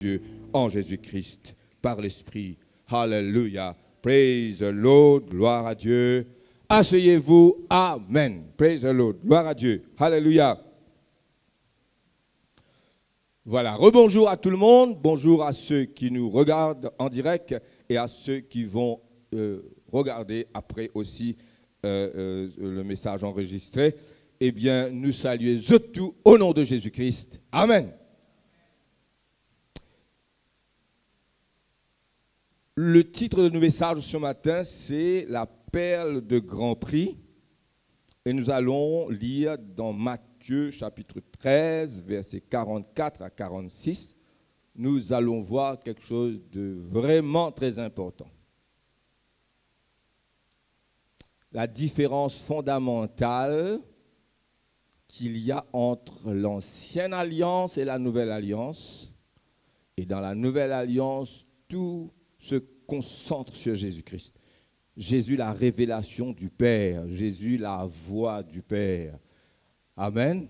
Dieu en Jésus-Christ par l'Esprit. Hallelujah. Praise the Lord. Gloire à Dieu. Asseyez-vous. Amen. Praise the Lord. Gloire à Dieu. Hallelujah. Voilà. Rebonjour à tout le monde. Bonjour à ceux qui nous regardent en direct et à ceux qui vont regarder après aussi le message enregistré. Eh bien, nous saluons tout au nom de Jésus-Christ. Amen. Le titre de nos messages ce matin, c'est la perle de grand prix. Et nous allons lire dans Matthieu chapitre 13, versets 44 à 46. Nous allons voir quelque chose de vraiment très important. La différence fondamentale qu'il y a entre l'ancienne alliance et la nouvelle alliance. Et dans la nouvelle alliance, tout se concentre sur Jésus-Christ. Jésus, la révélation du Père. Jésus, la voix du Père. Amen.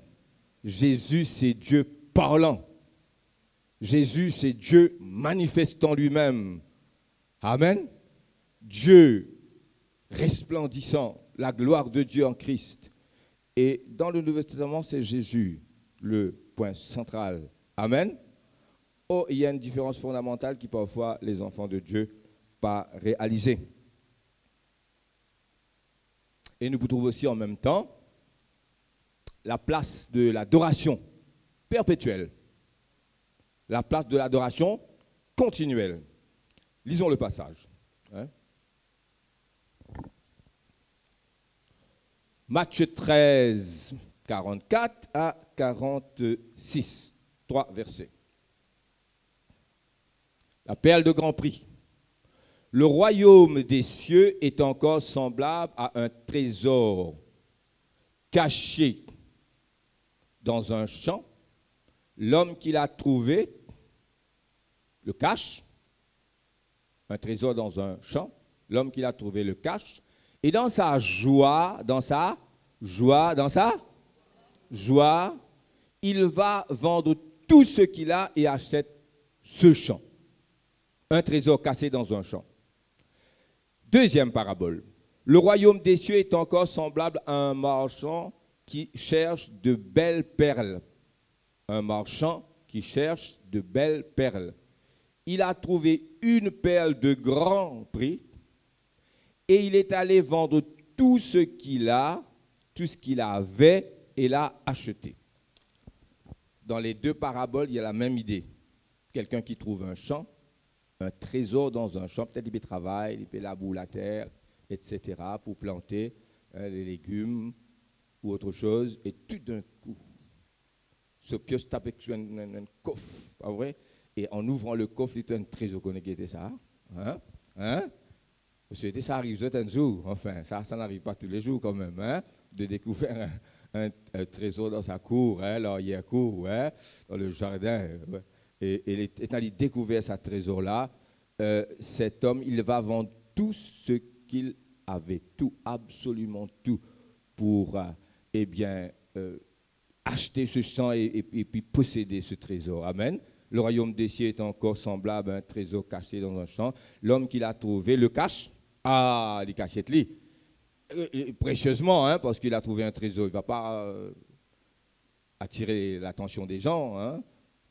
Jésus, c'est Dieu parlant. Jésus, c'est Dieu manifestant lui-même. Amen. Dieu resplendissant, la gloire de Dieu en Christ. Et dans le Nouveau Testament, c'est Jésus, le point central. Amen. Oh, il y a une différence fondamentale qui parfois les enfants de Dieu pas réaliser. Et nous trouvons aussi en même temps la place de l'adoration perpétuelle, la place de l'adoration continuelle. Lisons le passage. Matthieu 13, 44 à 46, 3 versets. La perle de grand prix. Le royaume des cieux est encore semblable à un trésor caché dans un champ. L'homme qui l'a trouvé le cache. Un trésor dans un champ. L'homme qui l'a trouvé le cache. Et dans sa joie, il va vendre tout ce qu'il a et achète ce champ. Un trésor caché dans un champ. Deuxième parabole. Le royaume des cieux est encore semblable à un marchand qui cherche de belles perles. Un marchand qui cherche de belles perles. Il a trouvé une perle de grand prix et il est allé vendre tout ce qu'il avait et l'a acheté. Dans les deux paraboles, il y a la même idée. Quelqu'un qui trouve un champ, un trésor dans un champ, peut-être il peut travailler, il peut labourer la terre, etc., pour planter les légumes ou autre chose, et tout d'un coup, ce pioche tape sur un coffre, pas vrai? Et en ouvrant le coffre, il y a un trésor qu'on a guetté ça. C'était ça arrive un jour, enfin, ça n'arrive pas tous les jours quand même, de découvrir un trésor dans sa cour, l'arrière-cour, dans le jardin. Et étant il découvert ce trésor-là, cet homme, il va vendre tout ce qu'il avait, tout, absolument tout, pour acheter ce champ et puis posséder ce trésor. Amen. Le royaume des cieux est encore semblable à un trésor caché dans un champ. L'homme qui l'a trouvé le cache. Ah, il cachette lui. Précieusement, parce qu'il a trouvé un trésor. Il ne va pas attirer l'attention des gens,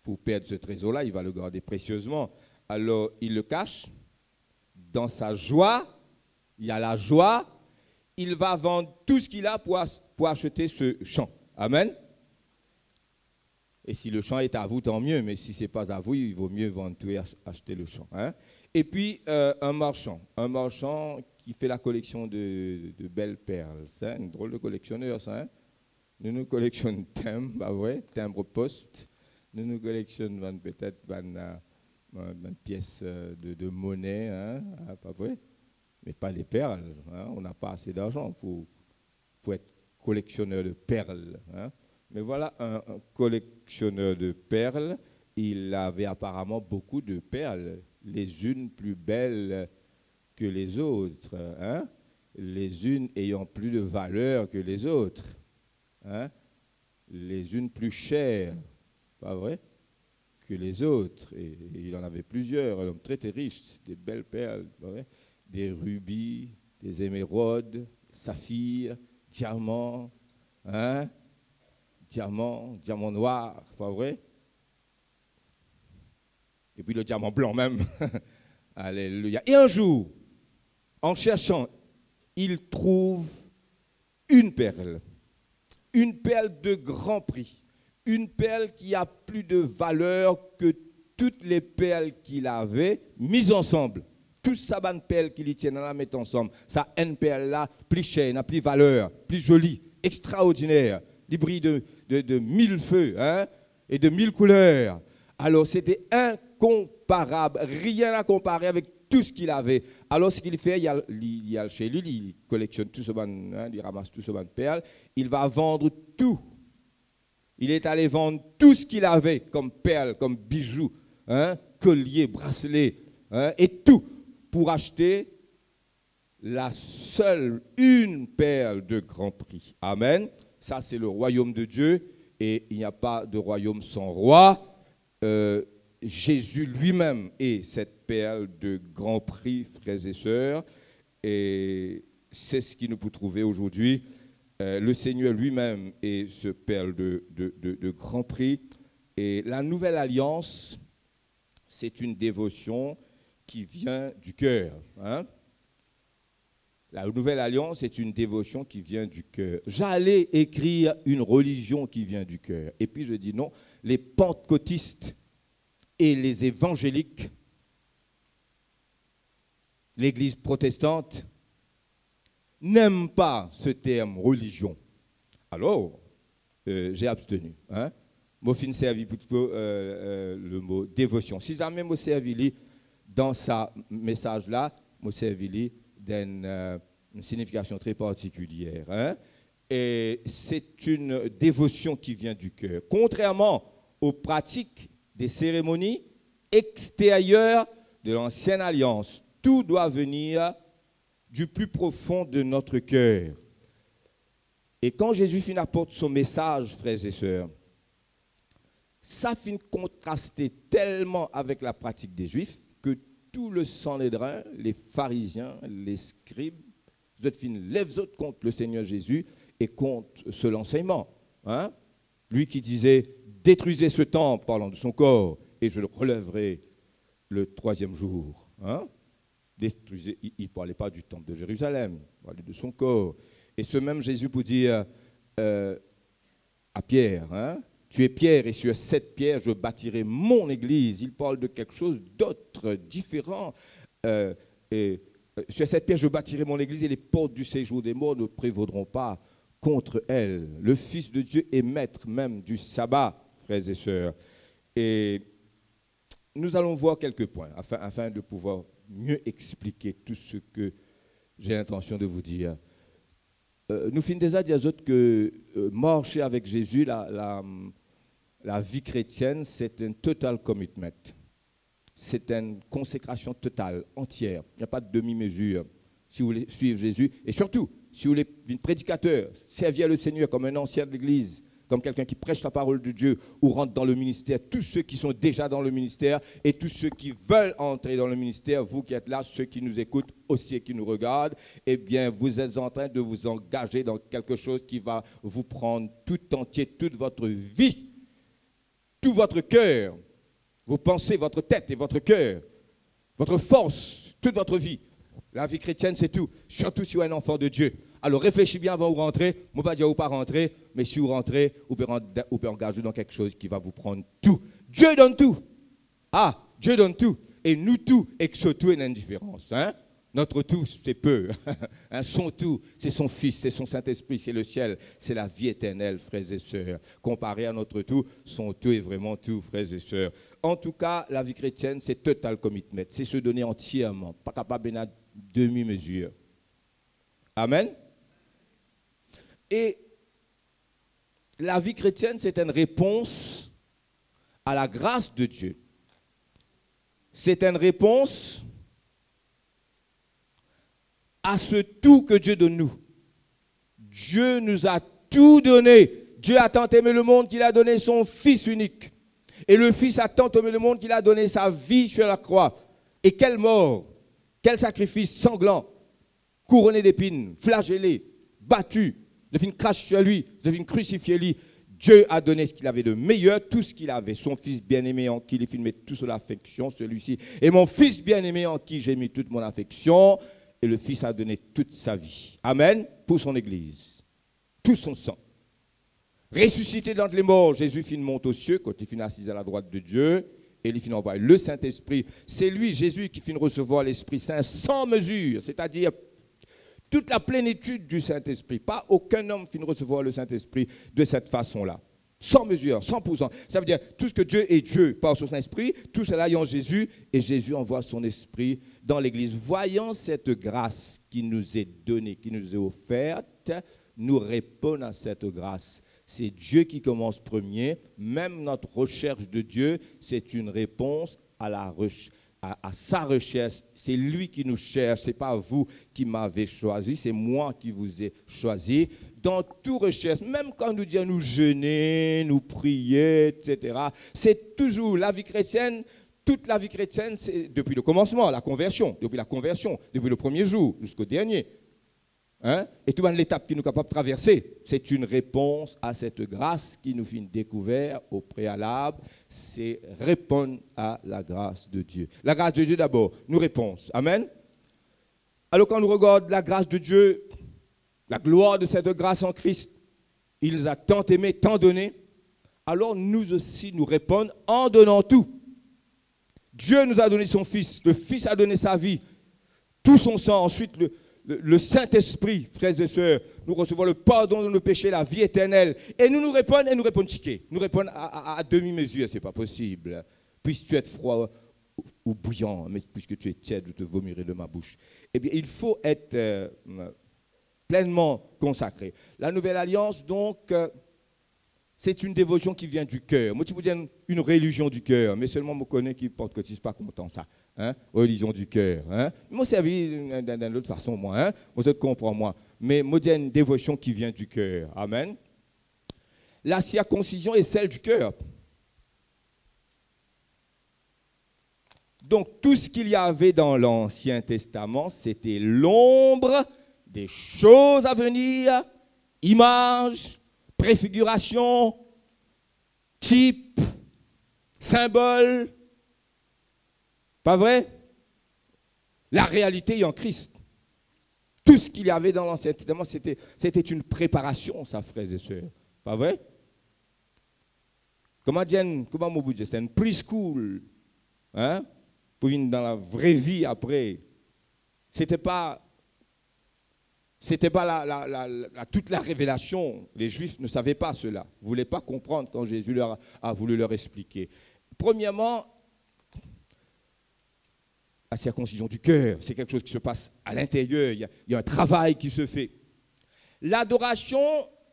pour perdre ce trésor-là, il va le garder précieusement. Alors, il le cache. Dans sa joie, il y a la joie. Il va vendre tout ce qu'il a pour acheter ce champ. Amen. Et si le champ est à vous, tant mieux. Mais si ce n'est pas à vous, il vaut mieux vendre tout et acheter le champ. Et puis, un marchand qui fait la collection de belles perles. C'est un drôle de collectionneur, ça. Nous collectionnons timbres poste. Nous collectionnons peut-être une pièce de monnaie, pas vrai, mais pas les perles. On n'a pas assez d'argent pour être collectionneur de perles. Mais voilà un collectionneur de perles. Il avait apparemment beaucoup de perles, les unes plus belles que les autres, les unes ayant plus de valeur que les autres, les unes plus chères, pas vrai, que les autres. Et il en avait plusieurs, un homme très très riche, des belles perles, ouais, des rubis, des émeraudes, saphirs, diamants, hein, diamants noirs, pas vrai? Et puis le diamant blanc même. Alléluia. Et un jour, en cherchant, il trouve une perle de grand prix, une perle qui a plus de valeur que toutes les perles qu'il avait mises ensemble. Toute sa bonne perle qu'il y tient dans la mettre ensemble, ça une perle là, plus chère, n'a plus valeur, plus jolie, extraordinaire, des brille de mille feux, hein, et de mille couleurs. Alors c'était incomparable, rien à comparer avec tout ce qu'il avait. Alors ce qu'il fait, il y a chez lui, il collectionne tout ce ban, hein, il ramasse tout ce ban de perles, il va vendre tout. Il est allé vendre tout ce qu'il avait comme perles, comme bijoux, hein, colliers, bracelets, hein, et tout pour acheter une perle de grand prix. Amen. Ça c'est le royaume de Dieu et il n'y a pas de royaume sans roi. Jésus lui-même est cette perle de grand prix, frères et sœurs, et c'est ce qui nous peut trouver aujourd'hui. Le Seigneur lui-même est ce perle de grand prix. Et la nouvelle alliance, c'est une dévotion qui vient du cœur. Hein? La nouvelle alliance est une dévotion qui vient du cœur. J'allais écrire une religion qui vient du cœur. Et puis je dis non, les pentecôtistes et les évangéliques, l'Église protestante, n'aiment pas ce terme religion. Alors, j'ai abstenu. Hein? Moi, fin servi plutôt le mot dévotion. Si jamais moi servi dans sa message là, moi servi d'une signification très particulière. Hein? Et c'est une dévotion qui vient du cœur. Contrairement aux pratiques des cérémonies extérieures de l'ancienne alliance, tout doit venir du plus profond de notre cœur. Et quand Jésus finit apporte son message, frères et sœurs, ça finit contraster tellement avec la pratique des Juifs que tout le Sanhédrin, les pharisiens, les scribes, vous êtes finis, lève-vous contre le Seigneur Jésus et contre ce l'enseignement. Hein? Lui qui disait, détruisez ce temple, parlant de son corps, et je le relèverai le troisième jour. Hein? Il ne parlait pas du temple de Jérusalem, il parlait de son corps. Et ce même Jésus pour dire à Pierre, hein, tu es Pierre et sur cette pierre je bâtirai mon église. Il parle de quelque chose d'autre, différent. Sur cette pierre je bâtirai mon église et les portes du séjour des morts ne prévaudront pas contre elle. Le Fils de Dieu est maître même du sabbat, frères et sœurs. Et nous allons voir quelques points afin de pouvoir mieux expliquer tout ce que j'ai l'intention de vous dire. Nous finissons déjà dire que marcher avec Jésus, la vie chrétienne, c'est un total commitment. C'est une consécration totale, entière. Il n'y a pas de demi-mesure si vous voulez suivre Jésus. Et surtout, si vous voulez être prédicateur, servir le Seigneur comme un ancien de l'Église, comme quelqu'un qui prêche la parole de Dieu ou rentre dans le ministère, tous ceux qui sont déjà dans le ministère et tous ceux qui veulent entrer dans le ministère, vous qui êtes là, ceux qui nous écoutent aussi et qui nous regardent, eh bien, vous êtes en train de vous engager dans quelque chose qui va vous prendre tout entier, toute votre vie, tout votre cœur, vos pensées, votre tête et votre cœur, votre force, toute votre vie. La vie chrétienne, c'est tout, surtout si vous êtes un enfant de Dieu. Alors réfléchissez bien avant de rentrer. Je ne vais pas dire où pas rentrer, mais si vous rentrez, vous pouvez engager dans quelque chose qui va vous prendre tout. Dieu donne tout. Ah, Dieu donne tout. Et nous tout, et que ce tout est l'indifférence. Hein? Notre tout, c'est peu. Son tout, c'est son Fils, c'est son Saint-Esprit, c'est le ciel, c'est la vie éternelle, frères et sœurs. Comparé à notre tout, son tout est vraiment tout, frères et sœurs. En tout cas, la vie chrétienne, c'est total commitment. C'est se donner entièrement, pas capable de demi-mesure. Amen. Et la vie chrétienne, c'est une réponse à la grâce de Dieu. C'est une réponse à ce tout que Dieu donne nous. Dieu nous a tout donné. Dieu a tant aimé le monde qu'il a donné son Fils unique. Et le Fils a tant aimé le monde qu'il a donné sa vie sur la croix. Et quelle mort, quel sacrifice sanglant, couronné d'épines, flagellé, battu, de fin crache sur lui, de fin crucifié lui. Dieu a donné ce qu'il avait de meilleur, tout ce qu'il avait. Son Fils bien-aimé en qui il met toute son affection, celui-ci. Et mon Fils bien-aimé en qui j'ai mis toute mon affection. Et le Fils a donné toute sa vie. Amen. Pour son Église. Tout son sang. Ressuscité d'entre les morts, Jésus finit monte aux cieux, quand il finit assis à la droite de Dieu. Et il finit envoyer le Saint-Esprit. C'est lui, Jésus, qui finit recevoir l'Esprit Saint sans mesure. C'est-à-dire toute la plénitude du Saint-Esprit. Pas aucun homme finit recevoir le Saint-Esprit de cette façon-là. Sans mesure, 100%. Ça veut dire tout ce que Dieu est Dieu par son Saint-Esprit, tout cela est en Jésus, et Jésus envoie son Esprit dans l'Église. Voyant cette grâce qui nous est donnée, qui nous est offerte, nous répondons à cette grâce. C'est Dieu qui commence premier. Même notre recherche de Dieu, c'est une réponse à sa recherche. C'est lui qui nous cherche, ce n'est pas vous qui m'avez choisi, c'est moi qui vous ai choisi. Dans toute recherche, même quand nous disons nous jeûner, nous prier, etc., c'est toujours la vie chrétienne. Toute la vie chrétienne, c'est depuis le commencement, depuis le premier jour jusqu'au dernier. Et toute l'étape qui nous est capable de traverser, c'est une réponse à cette grâce qui nous fait découvert au préalable. C'est répondre à la grâce de Dieu. La grâce de Dieu d'abord, nous réponse. Amen. Alors quand nous regardons la grâce de Dieu, la gloire de cette grâce en Christ, il nous a tant aimé, tant donné, alors nous aussi nous répondons en donnant tout. Dieu nous a donné son Fils, le Fils a donné sa vie, tout son sang, ensuite le Saint-Esprit, frères et sœurs, nous recevons le pardon de nos péchés, la vie éternelle. Et nous répondons chiquet. Nous répondons à demi-mesure, ce n'est pas possible. Puisses-tu être froid ou bouillant, mais puisque tu es tiède, je te vomirai de ma bouche. Eh bien, il faut être pleinement consacré. La nouvelle alliance, donc, c'est une dévotion qui vient du cœur. Moi, tu peux dire une religion du cœur, mais seulement je connais qui porte que tu ne sais pas content ça. Religion du cœur. Moi, c'est d'une autre façon, moi. Moi, je comprends, moi. Mais moi, j'ai une dévotion qui vient du cœur. Amen. La circoncision est celle du cœur. Donc, tout ce qu'il y avait dans l'Ancien Testament, c'était l'ombre des choses à venir, images, préfiguration, type, symbole. Pas vrai? La réalité est en Christ. Tout ce qu'il y avait dans l'Ancien Testament, c'était une préparation, ça, frères et sœurs. Pas vrai? Comment vous dites? C'est une preschool. Pour venir dans la vraie vie après. C'était pas toute la révélation. Les Juifs ne savaient pas cela. Ils ne voulaient pas comprendre quand Jésus a voulu leur expliquer. Premièrement, la circoncision du cœur, c'est quelque chose qui se passe à l'intérieur. Il y a un travail qui se fait. L'adoration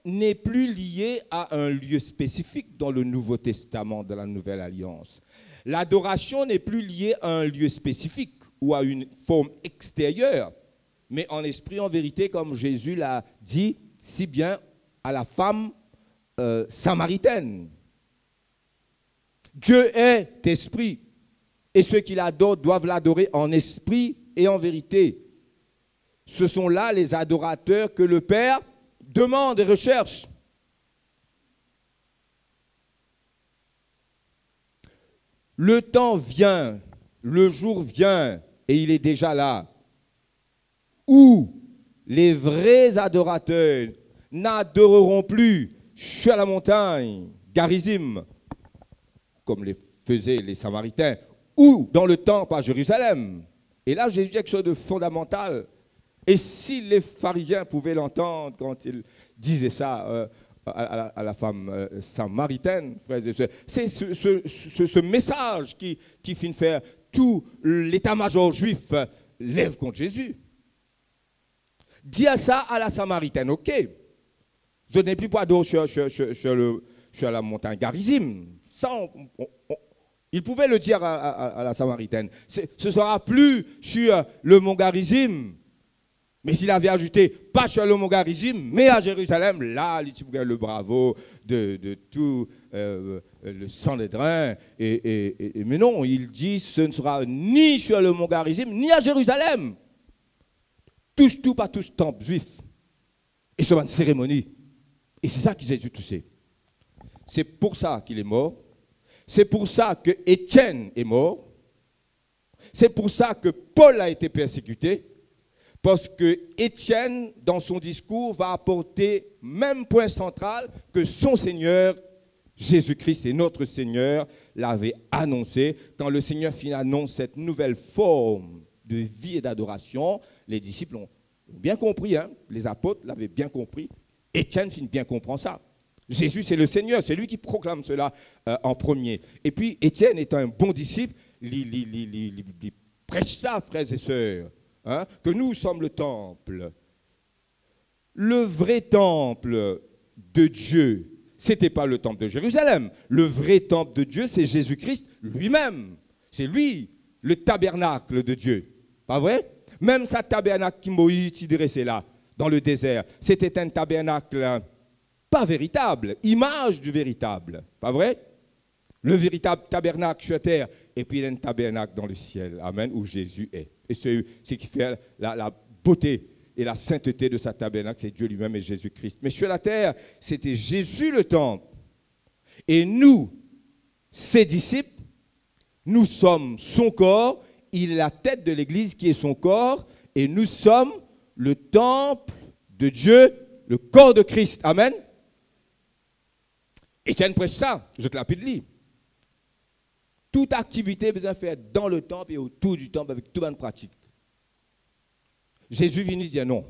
n'est plus liée à un lieu spécifique dans le Nouveau Testament, dans la Nouvelle Alliance. L'adoration n'est plus liée à un lieu spécifique ou à une forme extérieure, mais en esprit, en vérité, comme Jésus l'a dit si bien à la femme samaritaine. Dieu est esprit, et ceux qui l'adorent doivent l'adorer en esprit et en vérité. Ce sont là les adorateurs que le Père demande et recherche. Le temps vient, le jour vient, et il est déjà là, où les vrais adorateurs n'adoreront plus sur la montagne, Garizim, comme les faisaient les Samaritains, ou dans le temple à Jérusalem. Et là, Jésus dit quelque chose de fondamental. Et si les pharisiens pouvaient l'entendre quand il disait ça à la femme samaritaine, frères et sœurs, c'est ce message qui finit de faire tout l'état-major juif lève contre Jésus. Dire ça à la Samaritaine, ok. Je n'ai plus pas d'eau sur la montagne Garizim. Ça, il pouvait le dire à la Samaritaine. Ce ne sera plus sur le mont Garizim, Mais s'il avait ajouté, pas sur le Mont Garizim, mais à Jérusalem, là, il y a le bravo de tout le Sanhédrin. Mais non, il dit, ce ne sera ni sur le Mont Garizim, ni à Jérusalem. Touche tout, pas tous temple juif. Et ce une cérémonie. Et c'est ça que Jésus touchait. C'est pour ça qu'il est mort. C'est pour ça que Étienne est mort. C'est pour ça que Paul a été persécuté. Parce que Étienne, dans son discours, va apporter même point central que son Seigneur, Jésus-Christ et notre Seigneur, l'avait annoncé. Quand le Seigneur annonce cette nouvelle forme de vie et d'adoration, les disciples ont bien compris, hein? Les apôtres l'avaient bien compris. Étienne finit bien comprendre ça. Jésus, c'est le Seigneur, c'est lui qui proclame cela en premier. Et puis, Étienne est un bon disciple, il prêche ça, frères et sœurs. Hein, que nous sommes le temple. Le vrai temple de Dieu, ce n'était pas le temple de Jérusalem. Le vrai temple de Dieu, c'est Jésus-Christ lui-même. C'est lui, le tabernacle de Dieu. Pas vrai? Même sa tabernacle qui Moïse y dressait là, dans le désert, c'était un tabernacle pas véritable, image du véritable. Pas vrai? Le véritable tabernacle sur terre, et puis il y a un tabernacle dans le ciel, amen, où Jésus est. Et c'est ce qui fait la beauté et la sainteté de sa tabernacle, c'est Dieu lui-même et Jésus-Christ. Mais sur la terre, c'était Jésus le temple. Et nous, ses disciples, nous sommes son corps, il est la tête de l'Église qui est son corps, et nous sommes le temple de Dieu, le corps de Christ. Amen. Étienne prêche ça, je te l'ai dit. Toute activité besoin de faire dans le temple et autour du temple avec toute bonne pratique. Jésus vient dire non.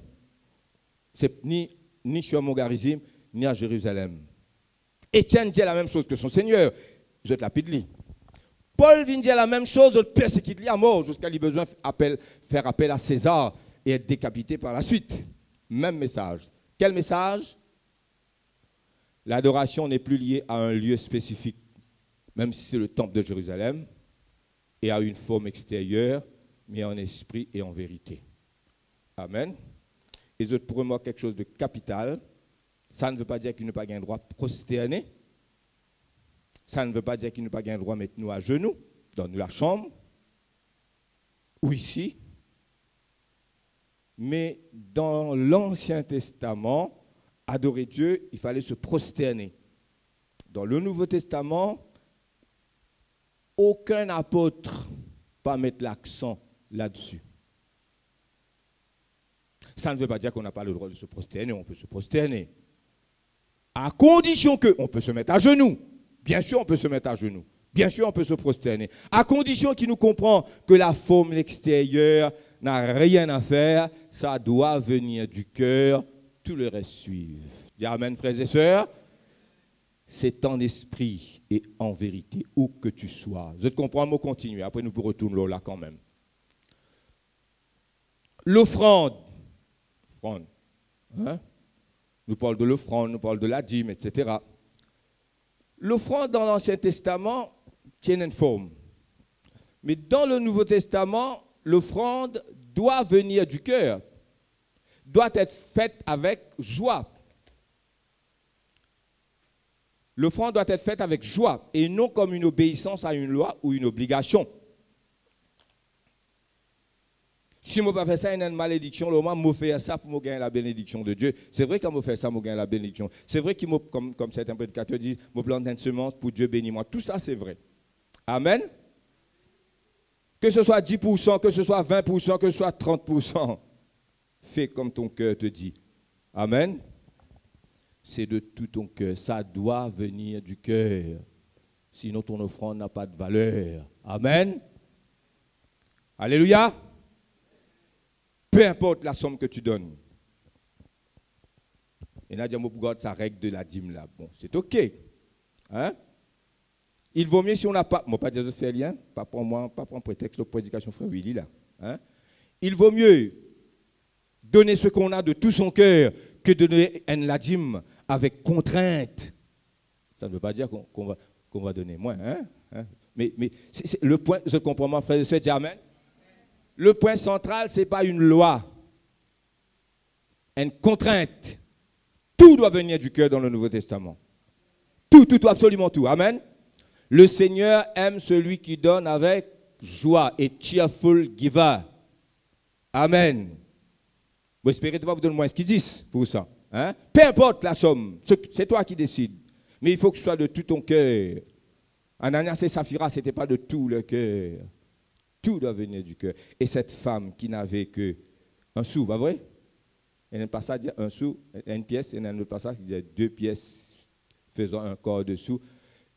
C'est ni sur Mont Garizim, ni à Jérusalem. Étienne dit la même chose que son Seigneur. Je te l'ai dit. Paul vient dire la même chose, il persécute lui à mort jusqu'à lui besoin de faire appel à César et être décapité par la suite. Même message. Quel message? L'adoration n'est plus liée à un lieu spécifique, même si c'est le temple de Jérusalem, et à une forme extérieure, mais en esprit et en vérité. Amen. Et je pour moi quelque chose de capital. Ça ne veut pas dire qu'il n'a pas un droit de prosterner. Ça ne veut pas dire qu'il n'a pas un droit de mettre nous à genoux, dans la chambre, ou ici. Mais dans l'Ancien Testament, adorer Dieu, il fallait se prosterner. Dans le Nouveau Testament, aucun apôtre ne va mettre l'accent là-dessus. Ça ne veut pas dire qu'on n'a pas le droit de se prosterner, on peut se prosterner. À condition qu'on peut se mettre à genoux. Bien sûr, on peut se mettre à genoux. Bien sûr, on peut se prosterner. À condition qu'il nous comprend que la forme extérieure n'a rien à faire, ça doit venir du cœur, tout le reste suive. Dis amen, frères et sœurs. C'est en esprit et en vérité, où que tu sois. Je te comprends, on continue. Après, nous retournons là quand même. L'offrande. Hein? Nous parlons de l'offrande, nous parlons de la dîme, etc. L'offrande dans l'Ancien Testament tient une forme. Mais dans le Nouveau Testament, l'offrande doit venir du cœur, doit être faite avec joie. L'offrande doit être faite avec joie et non comme une obéissance à une loi ou une obligation. Si je ne fais pas ça, il y a une malédiction. Je fais ça pour gagner la bénédiction de Dieu. C'est vrai que je fais ça pour gagner la bénédiction. C'est vrai que, comme certains prédicateurs disent, je plante une semence pour Dieu bénir moi. Tout ça, c'est vrai. Amen. Que ce soit 10%, que ce soit 20%, que ce soit 30%. Fais comme ton cœur te dit. Amen. C'est de tout ton cœur. Ça doit venir du cœur. Sinon, ton offrande n'a pas de valeur. Amen. Alléluia. Peu importe la somme que tu donnes. Et Nadia Mopougarde, sa règle de la dîme là. Bon, c'est OK. Hein? Il vaut mieux si on n'a pas. Moi, pas dire de faire rien. Pas pour moi, pas pour un prétexte de prédication, frère Willy là. Hein? Il vaut mieux donner ce qu'on a de tout son cœur que de donner la dîme avec contrainte. Ça ne veut pas dire qu'on va donner moins. Hein? Mais c'est le point, je comprends, mon frère et sœur, dis amen. Le point central, ce n'est pas une loi. une contrainte. Tout doit venir du cœur dans le Nouveau Testament. Tout, absolument tout. Amen. Le Seigneur aime celui qui donne avec joie et cheerful giver. Amen. Vous espérez que vous donner moins ce qu'ils disent pour ça. Hein? Peu importe la somme, c'est toi qui décides. Mais il faut que ce soit de tout ton cœur. Ananias et Saphira, ce n'était pas de tout le cœur. Tout doit venir du cœur. Et cette femme qui n'avait que un sou, pas vrai? Il y a un passage qui dit un sou, une pièce, et il y a un autre passage qui dit 2 pièces faisant un quart de sou.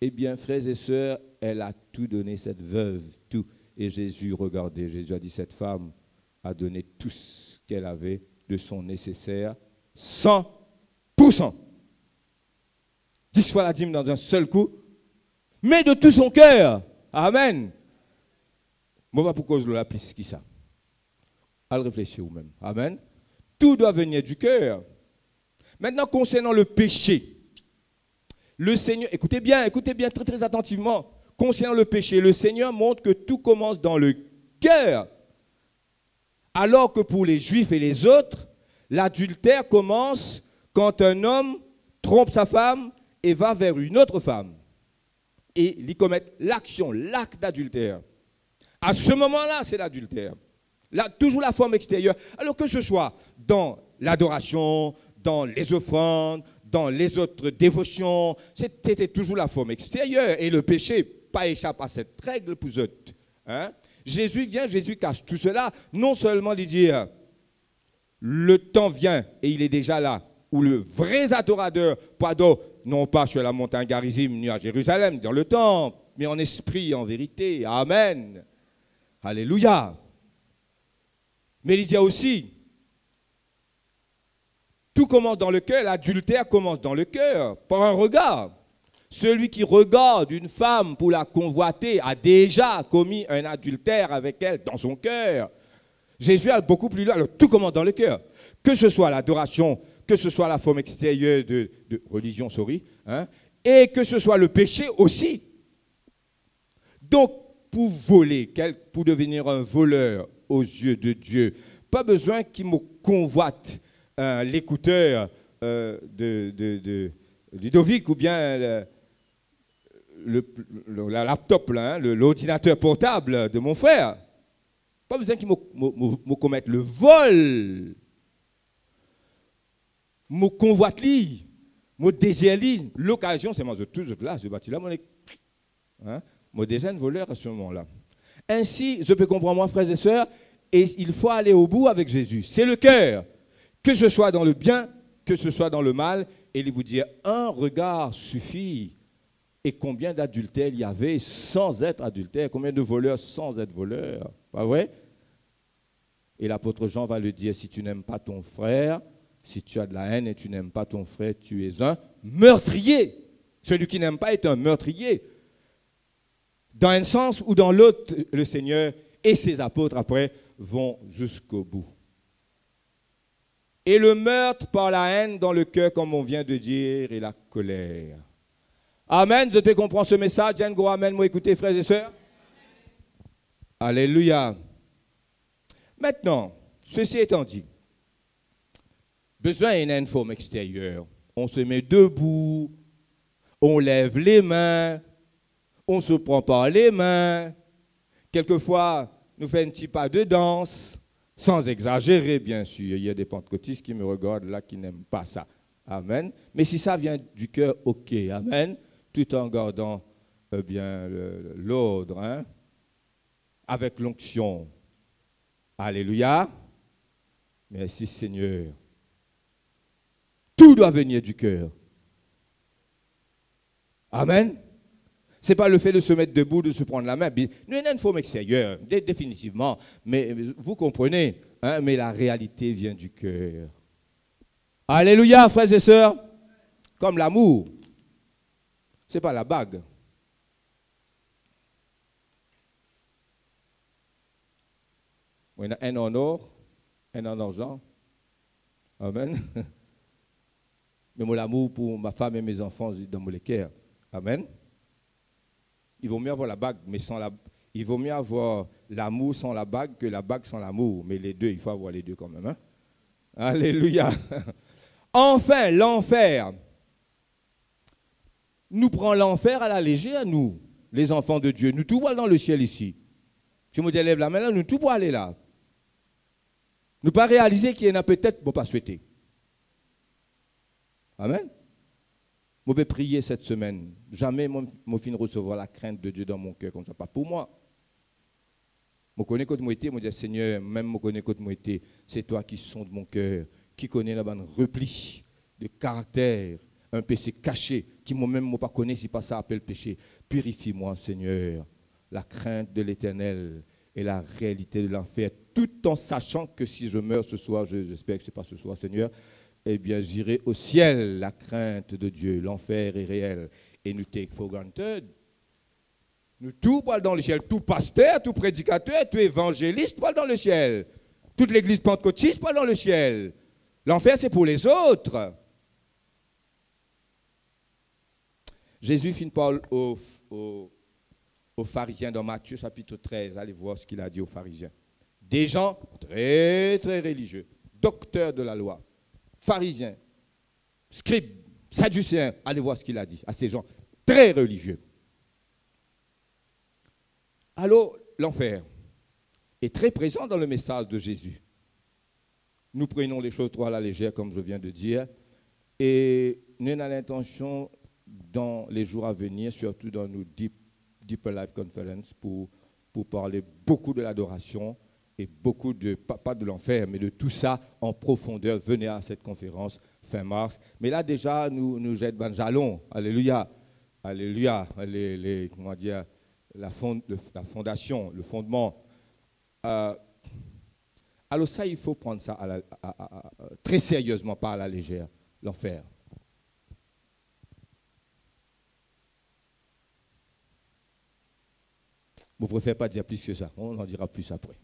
Eh bien, frères et sœurs, elle a tout donné, cette veuve, tout. Et Jésus, regardez, Jésus a dit, cette femme a donné tout ce qu'elle avait de son nécessaire, 100%. 10 fois la dîme dans un seul coup, mais de tout son cœur. Amen. Moi, pas pour cause de la plus qui ça. À le réfléchir vous-même. Amen. Tout doit venir du cœur. Maintenant, concernant le péché, le Seigneur, écoutez bien très très attentivement. Concernant le péché, le Seigneur montre que tout commence dans le cœur. Alors que pour les Juifs et les autres, l'adultère commence quand un homme trompe sa femme et va vers une autre femme. Et il commet l'acte d'adultère. À ce moment-là, c'est l'adultère. Là, toujours la forme extérieure. Alors que ce soit dans l'adoration, dans les offrandes, dans les autres dévotions, c'était toujours la forme extérieure. Et le péché, pas échappe à cette règle pour eux. Hein? Jésus vient, Jésus cache tout cela. Non seulement il dit, le temps vient et il est déjà là, où le vrai adorateur, pardon, non pas sur la montagne Garizim ni à Jérusalem, dans le temple, mais en esprit, en vérité. Amen. Alléluia. Mais il dit aussi, tout commence dans le cœur, l'adultère commence dans le cœur, par un regard. Celui qui regarde une femme pour la convoiter a déjà commis un adultère avec elle dans son cœur. Jésus a beaucoup plus loin, alors tout commence dans le cœur. Que ce soit l'adoration, que ce soit la forme extérieure de religion, hein, et que ce soit le péché aussi. Donc, pour voler, pour devenir un voleur aux yeux de Dieu, pas besoin qu'il me convoite l'écouteur de Ludovic ou bien la laptop, l'ordinateur portable de mon frère. Pas besoin qu'il me commette le vol. Me convoite lui, me désire lui. L'occasion, c'est moi, toujours là, je bâtis là, moi déjà un voleur à ce moment-là. Ainsi, je peux comprendre, moi, frères et sœurs, et il faut aller au bout avec Jésus. C'est le cœur, que ce soit dans le bien, que ce soit dans le mal, et il vous dit, un regard suffit. Et combien d'adultères il y avait sans être adultère, combien de voleurs sans être voleurs, pas vrai? Et l'apôtre Jean va le dire, si tu n'aimes pas ton frère, si tu as de la haine et tu n'aimes pas ton frère, tu es un meurtrier. Celui qui n'aime pas est un meurtrier. Dans un sens ou dans l'autre, le Seigneur et ses apôtres après vont jusqu'au bout. Et le meurtre par la haine dans le cœur, comme on vient de dire, et la colère. Amen, je te comprends ce message. Amen, moi écoutez, frères et sœurs. Alléluia. Maintenant, ceci étant dit, besoin d'une forme extérieure. On se met debout, on lève les mains, on ne se prend pas les mains. Quelquefois, nous faisons un petit pas de danse, sans exagérer, bien sûr. Il y a des pentecôtistes qui me regardent là qui n'aiment pas ça. Amen. Mais si ça vient du cœur, ok. Amen. Tout en gardant bien l'ordre, hein, avec l'onction. Alléluia. Merci Seigneur. Tout doit venir du cœur. Amen. Ce n'est pas le fait de se mettre debout, de se prendre la main. Nous avons une forme extérieure, définitivement. Mais vous comprenez, hein, mais la réalité vient du cœur. Alléluia, frères et sœurs. Comme l'amour. Ce n'est pas la bague. Il y en a un en or, un en argent. Amen. Mais moi, l'amour pour ma femme et mes enfants, dans mon cœur. Amen. Il vaut mieux avoir la bague, mais sans la. Il vaut mieux avoir l'amour sans la bague que la bague sans l'amour. Mais les deux, il faut avoir les deux quand même. Hein? Alléluia. Enfin, l'enfer. Nous prenons l'enfer à la légère, nous, les enfants de Dieu. Nous tout voyons dans le ciel ici. Je me dis, lève la main là, nous tout voyons aller là. Nous pas réaliser qu'il y en a peut-être, bon, pas souhaiter. Amen. Je vais prier cette semaine. Jamais je fin recevoir la crainte de Dieu dans mon cœur comme ça. Pas pour moi. Je connais quand moi été, je dis Seigneur, même je connais quand moi été, c'est toi qui sondes mon cœur, qui connais la bonne repli de caractère, un péché caché, qui moi-même ne pas connais si pas ça appelle péché. Purifie-moi, Seigneur, la crainte de l'Éternel et la réalité de l'enfer, tout en sachant que si je meurs ce soir, j'espère que ce n'est pas ce soir, Seigneur, eh bien j'irai au ciel. La crainte de Dieu, l'enfer est réel. Et nous take for granted. Nous tout parlons dans le ciel, tout pasteur, tout prédicateur, tout évangéliste parle dans le ciel. Toute l'église pentecôtiste parle dans le ciel. L'enfer, c'est pour les autres. Jésus finit parle aux pharisiens dans Matthieu chapitre 13. Allez voir ce qu'il a dit aux pharisiens. Des gens très, très religieux, docteurs de la loi, pharisiens, scribes, sadducéens. Allez voir ce qu'il a dit à ces gens très religieux. Alors, l'enfer est très présent dans le message de Jésus. Nous prenons les choses trop à la légère, comme je viens de dire, et nous avons l'intention, dans les jours à venir, surtout dans nos Deeper Life Conference, pour parler beaucoup de l'adoration et beaucoup de, pas de l'enfer, mais de tout ça en profondeur. Venez à cette conférence fin mars. Mais là, déjà, nous jette ben jalon. Alléluia. Alléluia. Comment dire, la fondation, le fondement. Alors ça, il faut prendre ça très sérieusement, pas à la légère, l'enfer. Je ne préfère pas dire plus que ça, on en dira plus après.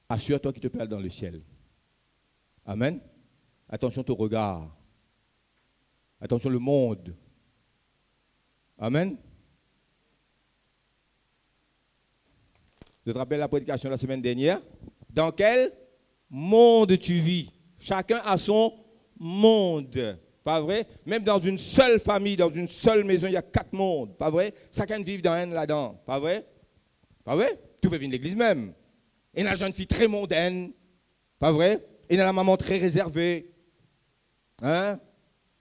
Assure-toi qu'il te parle dans le ciel. Amen. Attention ton regard. Attention le monde. Amen. Je te rappelle la prédication de la semaine dernière. Dans quel monde tu vis? Chacun a son monde. Pas vrai? Même dans une seule famille, dans une seule maison, il y a 4 mondes. Pas vrai? Chacun vit dans un là-dedans. Pas vrai? Pas vrai? Tu peux venir de l'église même. Et la jeune fille très mondaine. Pas vrai? Et la maman très réservée. Hein?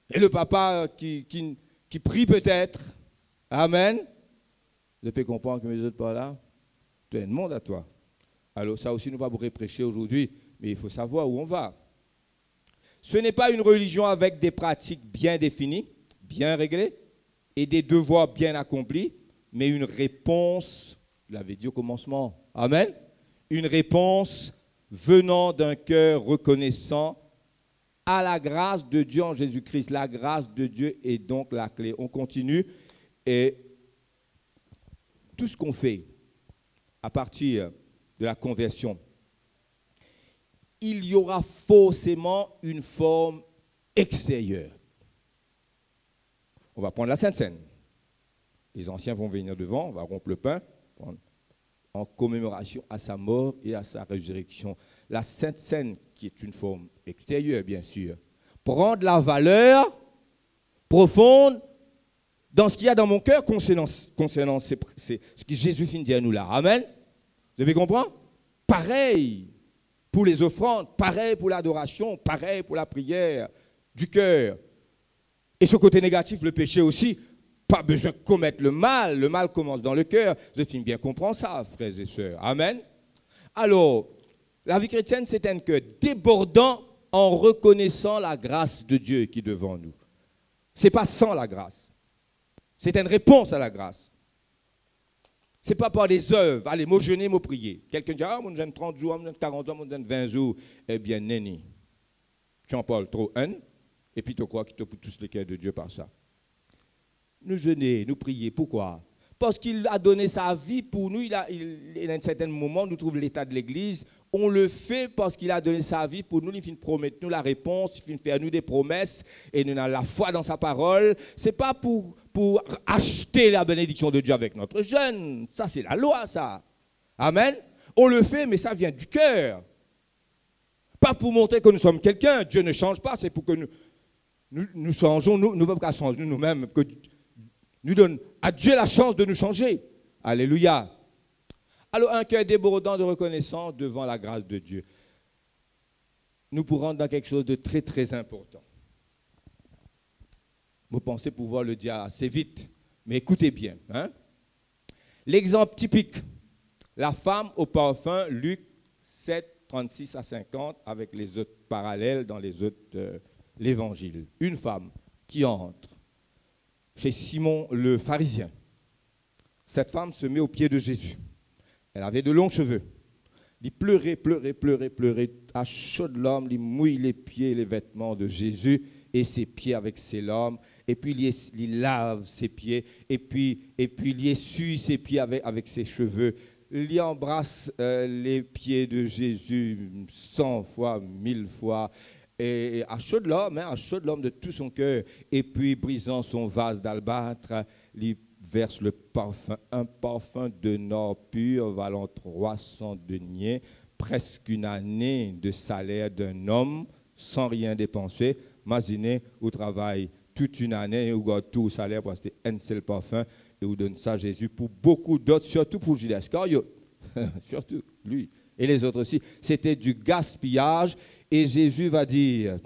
Et le papa qui prie peut-être. Amen. Je peux comprendre que mes autres par là. Tu as un monde à toi. Alors ça aussi, nous ne pourrons pas prêcher aujourd'hui, mais il faut savoir où on va. Ce n'est pas une religion avec des pratiques bien définies, bien réglées, et des devoirs bien accomplis, mais une réponse, je l'avais dit au commencement, amen, une réponse venant d'un cœur reconnaissant à la grâce de Dieu en Jésus-Christ. La grâce de Dieu est donc la clé. On continue, et tout ce qu'on fait à partir de la conversion, il y aura forcément une forme extérieure. On va prendre la Sainte Seine. Les anciens vont venir devant, on va rompre le pain en commémoration à sa mort et à sa résurrection. La Sainte Seine, qui est une forme extérieure, bien sûr, prend de la valeur profonde dans ce qu'il y a dans mon cœur concernant ce que Jésus finit de dire à nous là. Amen. Vous avez compris? Pareil pour les offrandes, pareil pour l'adoration, pareil pour la prière du cœur. Et ce côté négatif, le péché aussi, pas besoin de commettre le mal commence dans le cœur. Vous avez bien comprendre ça, frères et sœurs. Amen. Alors, la vie chrétienne, c'est un cœur débordant en reconnaissant la grâce de Dieu qui est devant nous. Ce n'est pas sans la grâce. C'est une réponse à la grâce. Ce n'est pas par des œuvres. Allez, moi jeûner, moi prier. Quelqu'un dit, ah, moi j'aime 30 jours, moi j'aime 40 jours, moi j'aime 20 jours. Eh bien, nenni, tu en parles trop, hein? Et puis tu crois qu'il te pousse tous les cœurs de Dieu par ça. Nous jeûner, nous prier. Pourquoi? Parce qu'il a donné sa vie pour nous. Il a un certain moment, nous trouvons l'état de l'Église. On le fait parce qu'il a donné sa vie pour nous. Il finit de promettre nous la réponse, il finit de faire nous des promesses. Et nous avons la foi dans sa parole. Ce n'est pas pour acheter la bénédiction de Dieu avec notre jeûne. Ça, c'est la loi, ça. Amen. On le fait, mais ça vient du cœur. Pas pour montrer que nous sommes quelqu'un. Dieu ne change pas, c'est pour que nous changeons, nous ne pouvons pas changer nous-mêmes, que nous donne à Dieu la chance de nous changer. Alléluia. Alors, un cœur débordant de reconnaissance devant la grâce de Dieu. Nous pourrons dans quelque chose de très, très important. Vous pensez pouvoir le dire assez vite, mais écoutez bien. Hein? L'exemple typique, la femme au parfum, Luc 7, 36 à 50, avec les autres parallèles dans les autres l'évangile. Une femme qui entre chez Simon le pharisien. Cette femme se met aux pieds de Jésus. Elle avait de longs cheveux. Il pleurait, à chaud de l'homme, il mouille les pieds et les vêtements de Jésus et ses pieds avec ses larmes. Et puis il lave ses pieds, et puis il essuie ses pieds avec ses cheveux. Il y embrasse les pieds de Jésus 100 fois, 1000 fois. Et à chaud de l'homme de tout son cœur. Et puis, brisant son vase d'albâtre, il verse le parfum, un parfum de nord pur valant 300 deniers, presque une année de salaire d'un homme, sans rien dépenser. Imaginez, au travail, toute une année, où vous tout le salaire pour acheter un seul parfum, et vous donne ça à Jésus pour beaucoup d'autres, surtout pour Judas Iscariote, surtout lui, et les autres aussi. C'était du gaspillage. Et Jésus va dire,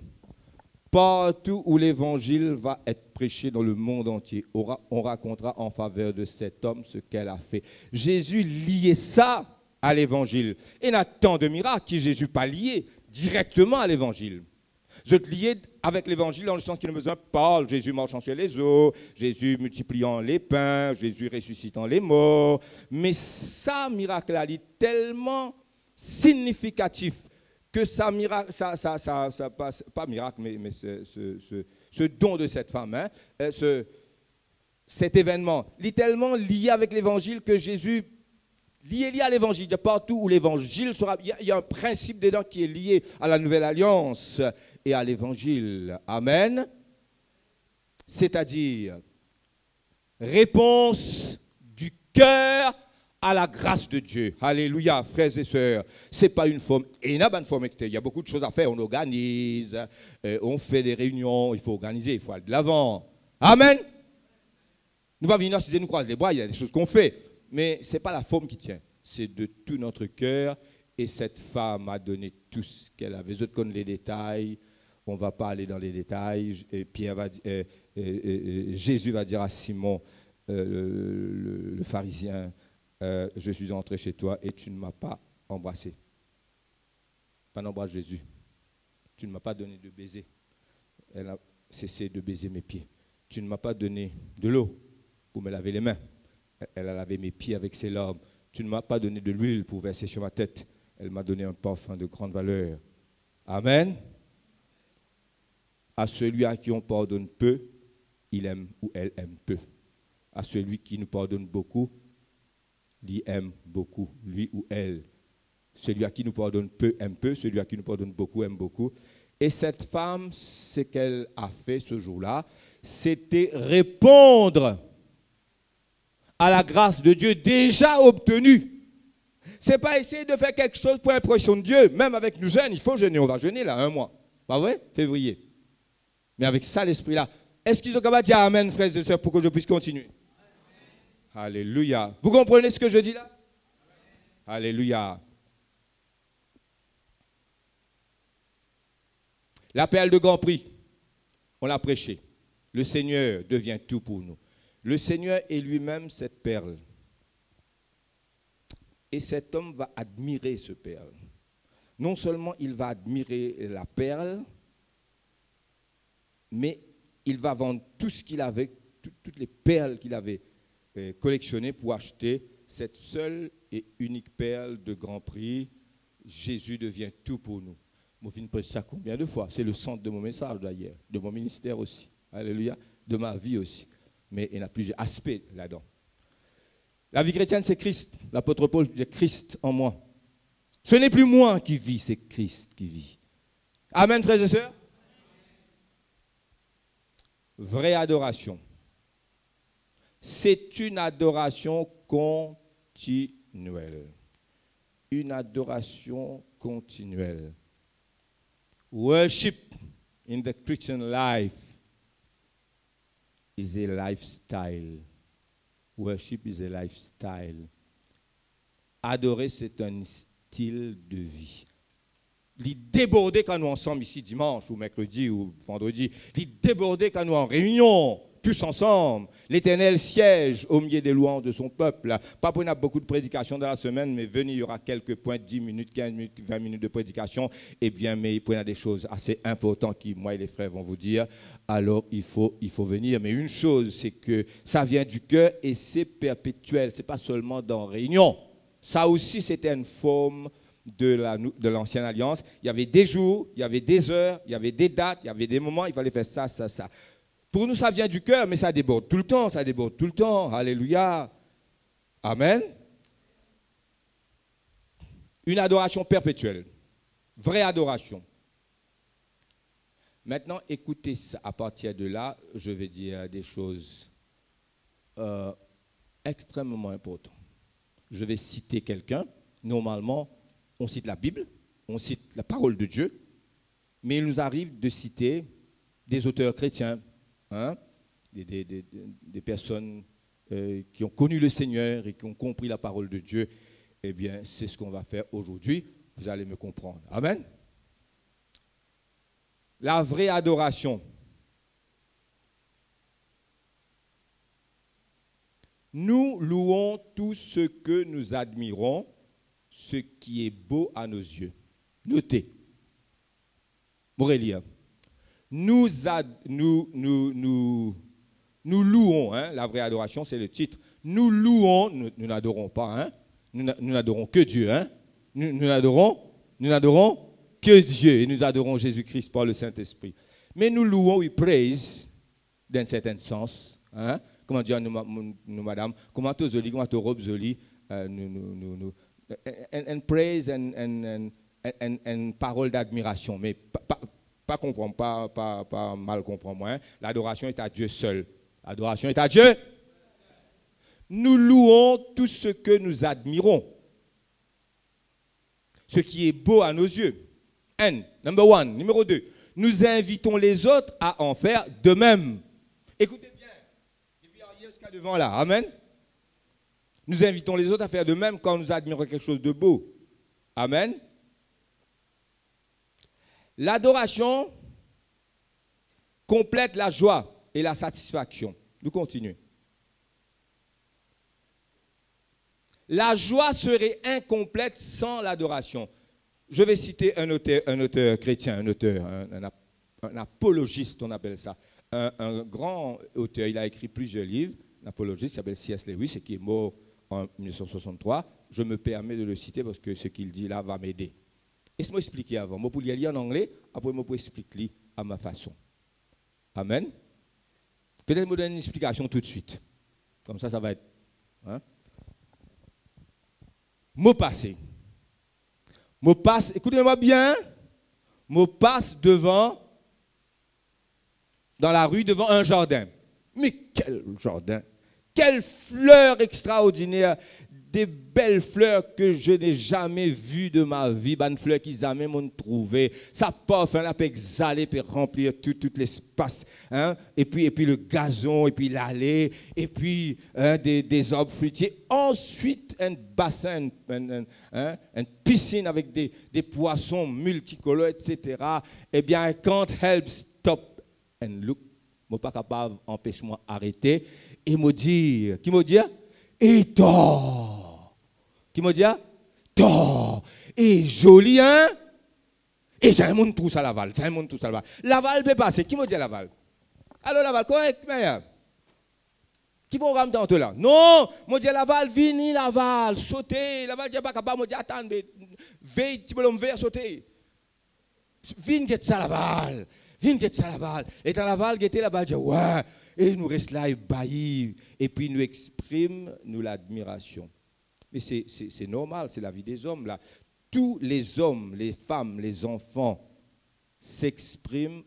partout où l'évangile va être prêché dans le monde entier, on racontera en faveur de cet homme ce qu'elle a fait. Jésus liait ça à l'évangile. Et il y a tant de miracles que Jésus pas lié directement à l'évangile. Je te lié avec l'évangile dans le sens qu'il a besoin de Paul, Jésus marchant sur les eaux, Jésus multipliant les pains, Jésus ressuscitant les morts. Mais ça, miracle, il est tellement significatif que ça passe, pas miracle, mais ce don de cette femme, hein, cet événement, il est tellement lié avec l'évangile que Jésus, lié à l'évangile, partout où l'évangile sera, il y a un principe dedans qui est lié à la nouvelle alliance et à l'évangile. Amen. C'est-à-dire, réponse du cœur à la grâce de Dieu. Alléluia, frères et sœurs. Ce n'est pas une forme, et il y a une forme extérieure. Il y a beaucoup de choses à faire. On organise, on fait des réunions, il faut organiser, il faut aller de l'avant. Amen. Nous allons venir si nous croisons les bras, il y a des choses qu'on fait. Mais ce n'est pas la forme qui tient. C'est de tout notre cœur. Et cette femme a donné tout ce qu'elle avait. Les autres connaissent les détails. On ne va pas aller dans les détails. Et Pierre va, Jésus va dire à Simon, le pharisien, je suis entré chez toi et tu ne m'as pas embrassé. Pas d'embrasse Jésus. Tu ne m'as pas donné de baiser. Elle a cessé de baiser mes pieds. Tu ne m'as pas donné de l'eau pour me laver les mains. Elle a lavé mes pieds avec ses larmes. Tu ne m'as pas donné de l'huile pour verser sur ma tête. Elle m'a donné un parfum de grande valeur. Amen. À celui à qui on pardonne peu, il aime ou elle aime peu. À celui qui nous pardonne beaucoup, il aime beaucoup, lui ou elle. Celui à qui nous pardonne peu aime peu, celui à qui nous pardonne beaucoup aime beaucoup. Et cette femme, ce qu'elle a fait ce jour-là, c'était répondre à la grâce de Dieu déjà obtenue. Ce n'est pas essayer de faire quelque chose pour l'impression de Dieu. Même avec nous jeunes, il faut jeûner. On va jeûner là, 1 mois. Pas vrai? Février. Mais avec ça, l'esprit-là. Est-ce qu'ils ont capable de dire Amen, frères et sœurs, pour que je puisse continuer? Alléluia. Vous comprenez ce que je dis là? Alléluia. L'appel de Grand Prix, on l'a prêché. Le Seigneur devient tout pour nous. Le Seigneur est lui-même cette perle. Et cet homme va admirer ce perle. Non seulement il va admirer la perle, mais il va vendre tout ce qu'il avait, toutes les perles qu'il avait collectionnées pour acheter cette seule et unique perle de Grand Prix. Jésus devient tout pour nous. Moi, je prêche ça combien de fois? C'est le centre de mon message d'ailleurs, de mon ministère aussi. Alléluia. De ma vie aussi. Mais il y a plusieurs aspects là-dedans. La vie chrétienne, c'est Christ. L'apôtre Paul dit Christ en moi. Ce n'est plus moi qui vis, c'est Christ qui vit. Amen, frères et sœurs. Vraie adoration. C'est une adoration continuelle. Une adoration continuelle. Worship in the Christian life is a lifestyle. Worship is a lifestyle. Adorer, c'est un style de vie. Il déborder quand nous ensemble ici dimanche ou mercredi ou vendredi. Il déborder quand nous en réunion, tous ensemble. L'Éternel siège au milieu des louanges de son peuple. Pas pour avoir beaucoup de prédications dans la semaine, mais venez, il y aura quelques points, 10 minutes, 15 minutes, 20 minutes de prédication. Eh bien, mais il y a des choses assez importantes qui, moi et les frères vont vous dire. Alors, il faut venir. Mais une chose, c'est que ça vient du cœur et c'est perpétuel. Ce n'est pas seulement dans réunion. Ça aussi, c'était une forme de l'ancienne alliance. Il y avait des jours, il y avait des heures, il y avait des dates, il y avait des moments, il fallait faire ça, ça, ça. Pour nous, ça vient du cœur, mais ça déborde tout le temps, ça déborde tout le temps. Alléluia. Amen. Une adoration perpétuelle. Vraie adoration. Maintenant, écoutez ça. À partir de là, je vais dire des choses extrêmement importantes. Je vais citer quelqu'un. Normalement, on cite la Bible, on cite la parole de Dieu, mais il nous arrive de citer des auteurs chrétiens, hein, des personnes qui ont connu le Seigneur et qui ont compris la parole de Dieu. Eh bien, c'est ce qu'on va faire aujourd'hui. Vous allez me comprendre. Amen. La vraie adoration. Nous louons tout ce que nous admirons, ce qui est beau à nos yeux. Notez. Morélia. Nous louons, hein, la vraie adoration, c'est le titre. Nous louons, nous n'adorons pas, hein, nous n'adorons que Dieu. Hein, nous n'adorons que Dieu et nous adorons Jésus-Christ par le Saint-Esprit. Mais nous louons, we praise, dans certain sens. Hein, comment dire, nous madame, comment tu zoli, comment tu robe zoli, and praise and parole d'admiration, mais pas comprendre, pas mal comprendre moi. Hein. L'adoration est à Dieu seul. L'adoration est à Dieu. Nous louons tout ce que nous admirons, ce qui est beau à nos yeux. Number one. Numéro 2. Nous invitons les autres à en faire de même. Écoutez bien. Depuis hier jusqu'à devant là. Amen. Nous invitons les autres à faire de même quand nous admirons quelque chose de beau. Amen. L'adoration complète la joie et la satisfaction. Nous continuons. La joie serait incomplète sans l'adoration. Je vais citer un auteur chrétien, un apologiste, on appelle ça. Un grand auteur, il a écrit plusieurs livres. Un apologiste, il s'appelle C.S. Lewis et qui est mort en 1963. Je me permets de le citer parce que ce qu'il dit là va m'aider. Laisse-moi expliquer avant. Moi, pour le lire en anglais, après, moi, pour expliquer à ma façon. Amen. Peut-être que je donne une explication tout de suite. Comme ça va être. Hein? Mot passé. Mot passe, écoutez-moi bien. Mot passe devant, dans la rue, devant un jardin. Mais quel jardin! Quelle fleur extraordinaire! Des belles fleurs que je n'ai jamais vues de ma vie. Bonne fleurs qu'ils jamais m'ont trouvé. Ça parfum là peut exhaler, peut remplir tout l'espace. Hein? Et puis le gazon, et puis l'allée, et puis des arbres fruitiers. Ensuite, un bassin, une piscine avec des poissons multicolores, etc. Eh bien, I can't help stop and look. Je ne suis pas capable d'empêcher moi d'arrêter et me dire, qui me dit? Et toi? Qui me dit? Toi! Et joli, hein? Et c'est un monde tout ça, Laval. C'est un monde tout ça, Laval. Laval peut passer. Qui me dit Laval? Alors, Laval, correct, mais qui programme tantôt là? Non! Me dit Laval, vini, Laval, sauter. Laval, je ne suis pas capable, me dit attends, veille, tu peux l'enlever, sauter. Vini, get ça, Laval. Vini, get ça, Laval. Et dans Laval, get Laval, dit ouais. Et nous restons là, ébahis. Et puis nous exprime nous l'admiration. Mais c'est normal, c'est la vie des hommes là. Tous les hommes, les femmes, les enfants s'expriment,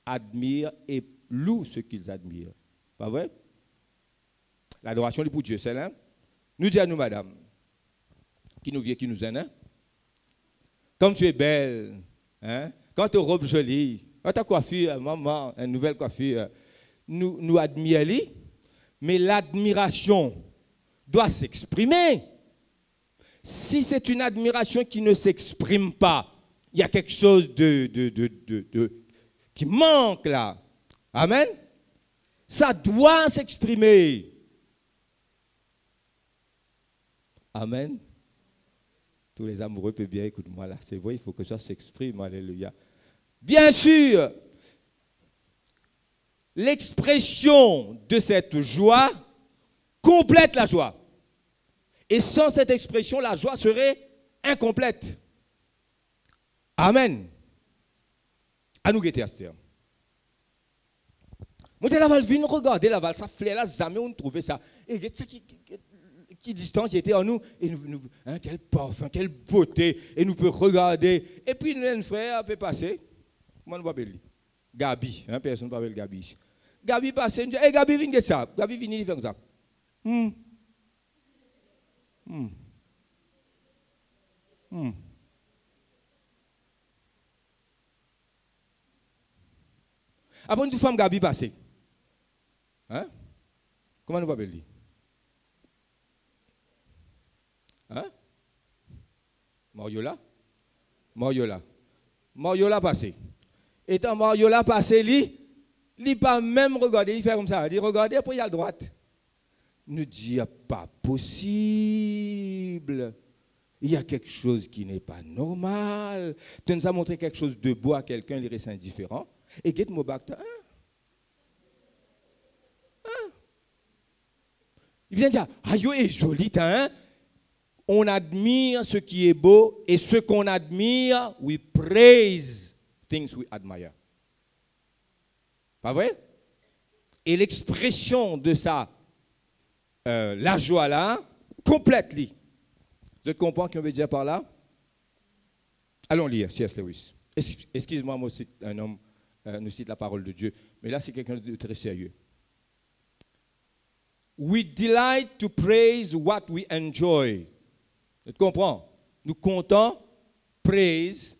admirent et louent ce qu'ils admirent. Pas vrai? L'adoration est pour Dieu, c'est là. Nous disons à nous, madame, qui nous vient, qui nous aime, hein? Comme tu es belle, hein? quand tu robe jolie, quand ta coiffure, maman, une nouvelle coiffure, nous admirons, mais l'admiration doit s'exprimer. Si c'est une admiration qui ne s'exprime pas, il y a quelque chose qui manque là. Amen. Ça doit s'exprimer. Amen. Tous les amoureux peuvent bien, écoute-moi là, c'est vrai, il faut que ça s'exprime. Alléluia. Bien sûr, l'expression de cette joie complète la joie. Et sans cette expression, la joie serait incomplète. Amen. À nous guetter, Astère. Moi, la val vient regarder la val, ça flait là, jamais on trouvait ça. Et qui distance était en nous, et nous hein, quel parfum, quelle beauté, et nous peut regarder. Et puis, un frère peut passer. Comment nous appelle Gabi, hein, personne ne peut appeler Gabi. Gabi passe, nous dit, hey, Gabi, viens ça. Gabi, viens faire ça. Après, une femme Gabi passe. Hein? Comment nous appelle lui? Hein? Mariola? Mariola passé. Étant Mariola passé, il pas même regarder, il fait comme ça. Il regarde, après il y a à droite. Nous dit, pas possible. Il y a quelque chose qui n'est pas normal. Tu nous as montré quelque chose de beau à quelqu'un, il reste indifférent. Et get mon bac, il vient dire, aïe, est joli, hein? On admire ce qui est beau et ce qu'on admire, we praise things we admire. Pas vrai? Et l'expression de ça, la joie là, complète-ly. Vous comprenez ce qu'on veut dire par là? Allons lire, C.S. Lewis. Excuse-moi, moi aussi, un homme nous cite la parole de Dieu, mais là c'est quelqu'un de très sérieux. We delight to praise what we enjoy. Tu comprends? Nous comptons, praise,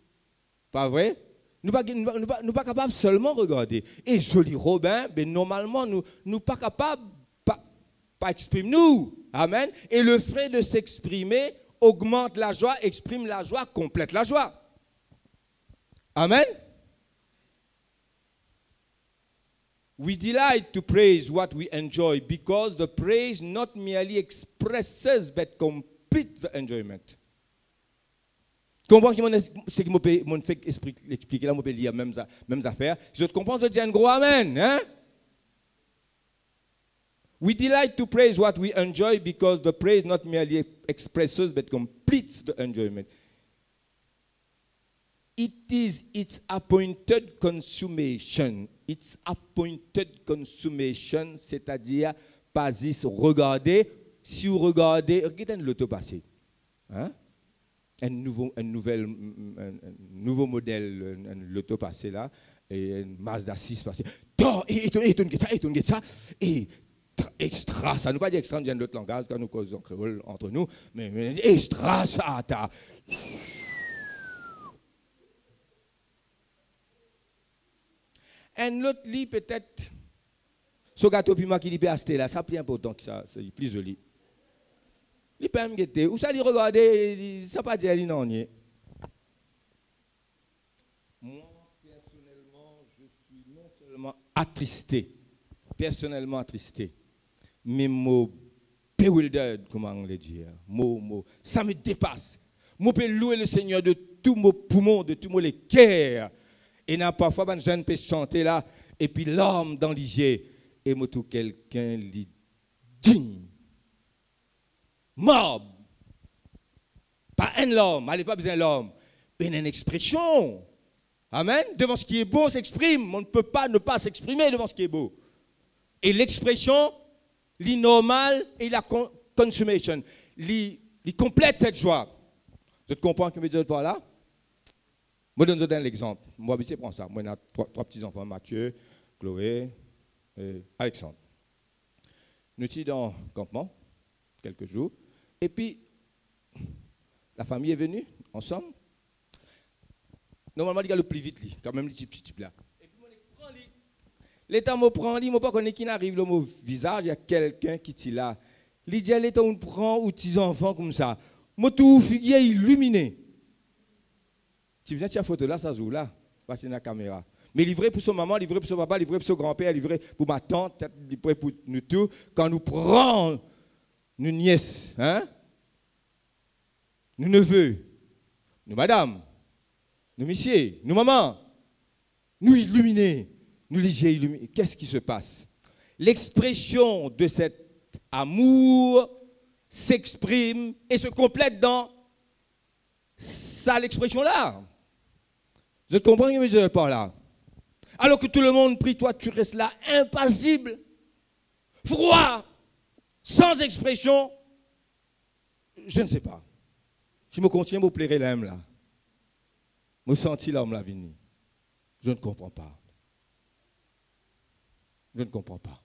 pas vrai? Nous ne sommes pas capables seulement de regarder. Et joli Robin, ben normalement, nous ne sommes pas capables pas exprimer nous. Amen. Et le fait de s'exprimer augmente la joie, exprime la joie, complète la joie. Amen. We delight to praise what we enjoy because the praise not merely expresses but completes the enjoyment. Comprends ce qui m'a fait expliquer là, je peux lire même affaire. Je comprends ce que dit un gros amen, hein? We delight to praise what we enjoy because the praise not merely expresses but completes the enjoyment. It is its appointed consummation. Its appointed consummation, c'est-à-dire pas juste regarder. Si vous regardez, regardez l'auto passé. Hein? Un nouveau modèle, l'auto passé là, et un Mazda 6 passé. Et ça, et extra, ça nous pas dire extra, on dit un autre langage, quand nous causons créole entre nous, mais extra, ça, t'as. Un autre lit peut-être, ce gâteau piment qui peut acheter là, ça plus important que ça, c'est plus joli. Il peut me guetter, ou ça lui regarder, ça pas dire non nier. Moi personnellement, je suis non seulement attristé, mais bewildered, comment on le dit, ça me dépasse. Moi peux louer le Seigneur de tous mes poumons, de tous mes cœurs. Et parfois, un jeune peut chanter là, et puis l'homme dans les yeux, et moi tout quelqu'un lui dit, mob, pas un l'homme, allez pas besoin de l'homme, mais une expression. Amen. Devant ce qui est beau, on s'exprime. On ne peut pas ne pas s'exprimer devant ce qui est beau. Et l'expression, l'innormal et la consummation, il complète cette joie. Vous comprenez ce que je veux dire par là? Je donne un exemple. Moi, je prends ça. Moi, j'ai trois petits-enfants, Mathieu, Chloé et Alexandre. Nous sommes dans le campement, quelques jours. Et puis, la famille est venue ensemble. Normalement, il y a le plus vite, quand même, le petit type là. Et puis, on prend lui. L'état me prend, lui, je pas connaître qui n'arrive le mot visage, il y a quelqu'un qui est là. Il dit, l'état on prend ou petits enfants comme ça. Moi, tout figure illuminé. Tu viens de la photo là, ça joue là, passer dans la caméra. Mais livré pour son maman, livré pour son papa, livré pour son grand-père, livré pour ma tante, livré pour nous tous. Quand nous prenons nos nièces, hein, nos neveux, nos madames, nos messieurs, nos mamans, nous illuminés, nous légers illuminés. Qu'est-ce qui se passe? L'expression de cet amour s'exprime et se complète dans ça, l'expression-là. Je comprends que je ne parle là. Alors que tout le monde prie, toi, tu restes là, impassible, froid, sans expression. Je ne sais pas. Je me continue à me plaire l'âme là. Me sentir l'homme la venir. Je ne comprends pas. Je ne comprends pas.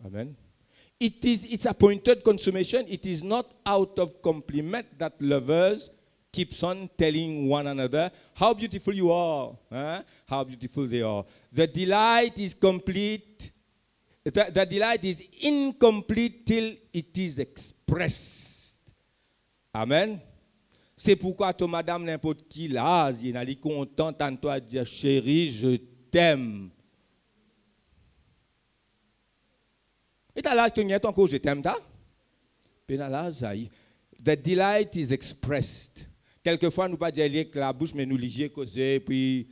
Amen. It's appointed consummation. It is not out of compliment that lovers keeps on telling one another how beautiful you are, huh? How beautiful they are. The delight is complete. The delight is incomplete till it is expressed. Amen. C'est pourquoi toi, madame, n'importe qui là, il est content en toi dire chérie, je t'aime. Et t'as l'âge, tu n'es encore, je t'aime, t'as? The delight is expressed. Quelquefois, nous pas dire avec la bouche, mais nous liger, causer, puis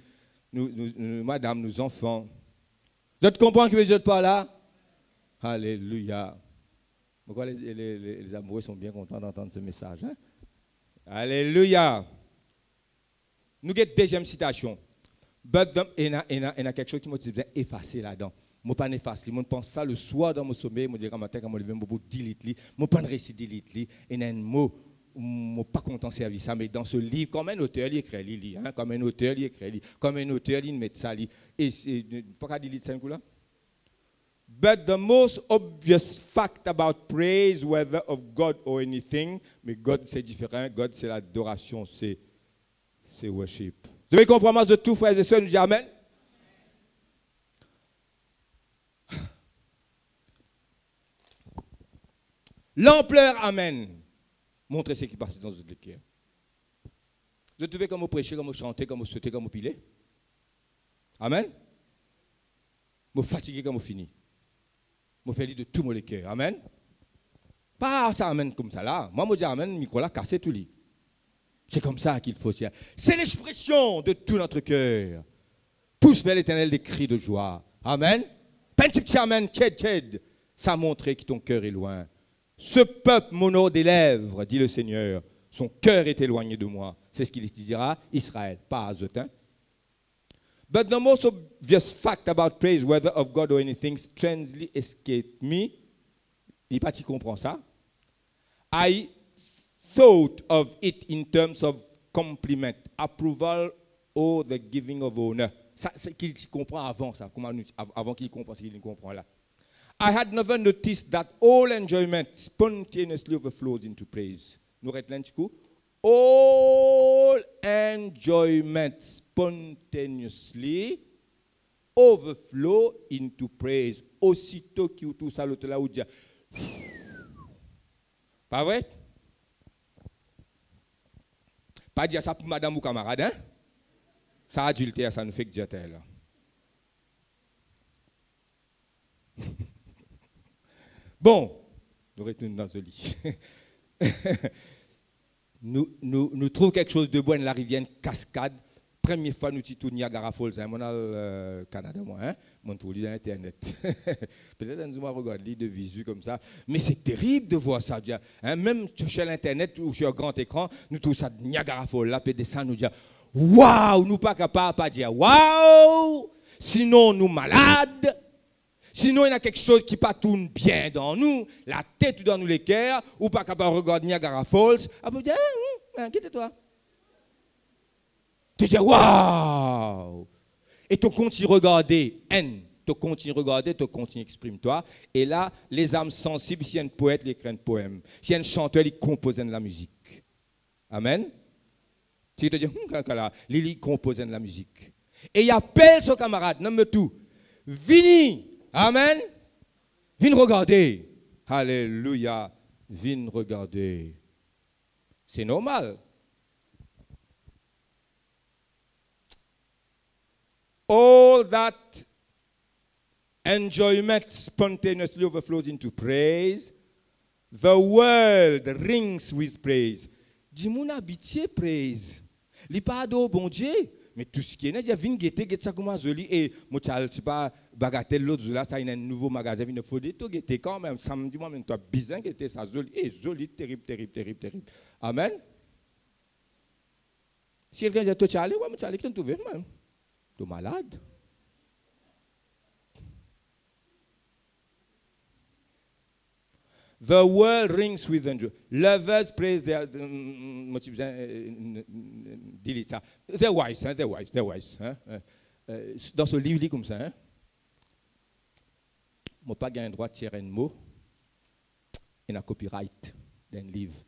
madame, nos enfants. Je te comprends que je te parle là? Alléluia. Pourquoi les amoureux sont bien contents d'entendre ce message? Hein? Alléluia. Nous avons une deuxième citation. Il y a quelque chose qui m'a dit effacer là-dedans. Je ne pas effacer. Je pense ça le soir dans mon sommeil. Je me dis, quand je me lève, je delete. Je ne pas récit delete. Et il y a un mot, je ne suis pas content de servir ça. Mais dans ce livre, comme un auteur, il écrit. Comme un auteur, il écrit. Comme un auteur, il met ça. Et pourquoi delete ça là? But the most obvious fact about praise, whether of God or anything, mais God c'est différent, God c'est l'adoration, c'est worship. Vous avez compris de tout, frères et sœurs, nous disons Amen. L'ampleur, Amen. Montrez ce qui passe dans votre cœur. Vous trouvez comme vous prêchez, comme vous chantez, comme vous sautez, comme vous pilez. Amen. Vous fatiguez comme vous finissez. Je fais de tout mon cœur. Amen. Pas ça, amen, comme ça là. Moi, je dis amen, le micro là, cassé tout lit. C'est comme ça qu'il faut dire. C'est l'expression de tout notre cœur. Pousse vers l'éternel des cris de joie. Amen. Petit amen, tchèd. Ça montre que ton cœur est loin. Ce peuple m'honore des lèvres, dit le Seigneur. Son cœur est éloigné de moi. C'est ce qu'il dira Israël, pas Azotin. But the most obvious fact about praise, whether of God or anything, strangely escaped me. Il n'est pas si comprend ça. I thought of it in terms of compliment, approval, or the giving of honor. Ça, c'est qu'il comprend avant ça, avant qu'il comprenne ce qu'il comprend là. I had never noticed that all enjoyment spontaneously overflows into praise. Nous retenons un petit coup. All enjoyment spontaneously overflow into praise. Aussitôt que tout ça, l'autre là, où dit, pas vrai? Pas dire ça pour madame ou camarade, hein? Ça adultère, ça nous fait que dire là. Bon, nous retournons dans ce lit. Nous trouvons quelque chose de bon, la rivière cascade. Première fois, nous sommes Niagara Falls, hein, on a le Canada, moi, hein, on trouve dans Internet. Peut-être nous va regarder de visu comme ça, mais c'est terrible de voir ça. Hein, même sur l'Internet ou sur un grand écran, nous trouvons ça Niagara Falls, là, puis descend, nous dire waouh, nous pas capables de dire waouh, sinon nous malades. Sinon, il y a quelque chose qui pas tourne bien dans nous, la tête dans nous les cœurs, ou pas capable de regarder Niagara Falls. Après, vous dites, quitte-toi. Tu dis, waouh! Et tu continues à regarder, tu continues à regarder, tu continues à exprimer-toi. Et là, les âmes sensibles, s'il y a un poète, il écrit un poème. S'il y a un chanteur, il compose de la musique. Amen. Tu te dis, Lili compose de la musique. Et il appelle son camarade, nomme tout. Vini, amen. Viens regarder. Alléluia. Viens regarder. C'est normal. All that enjoyment spontaneously overflows into praise. The world rings with praise. Dis mon habitué praise. Li pas do bon Dieu, mais tout ce qui est là, vinn guetter ça comment joli et moi c'est pas bagatelle l'autre jour là ça il y a un nouveau magasin il faut des tout guetter quand même samedi moi même toi bizarre guetter ça joli et joli terrible. Amen. Si quelqu'un dit toi aller ouais mais tu aller qui trouver même. Tu es malade. The world rings with enjoy. Lovers praise their delete ça. They're wise. Dans ce livre comme ça, hein. Moi pas gain droit de tirer un mot. Il y a un copyright d'un livre.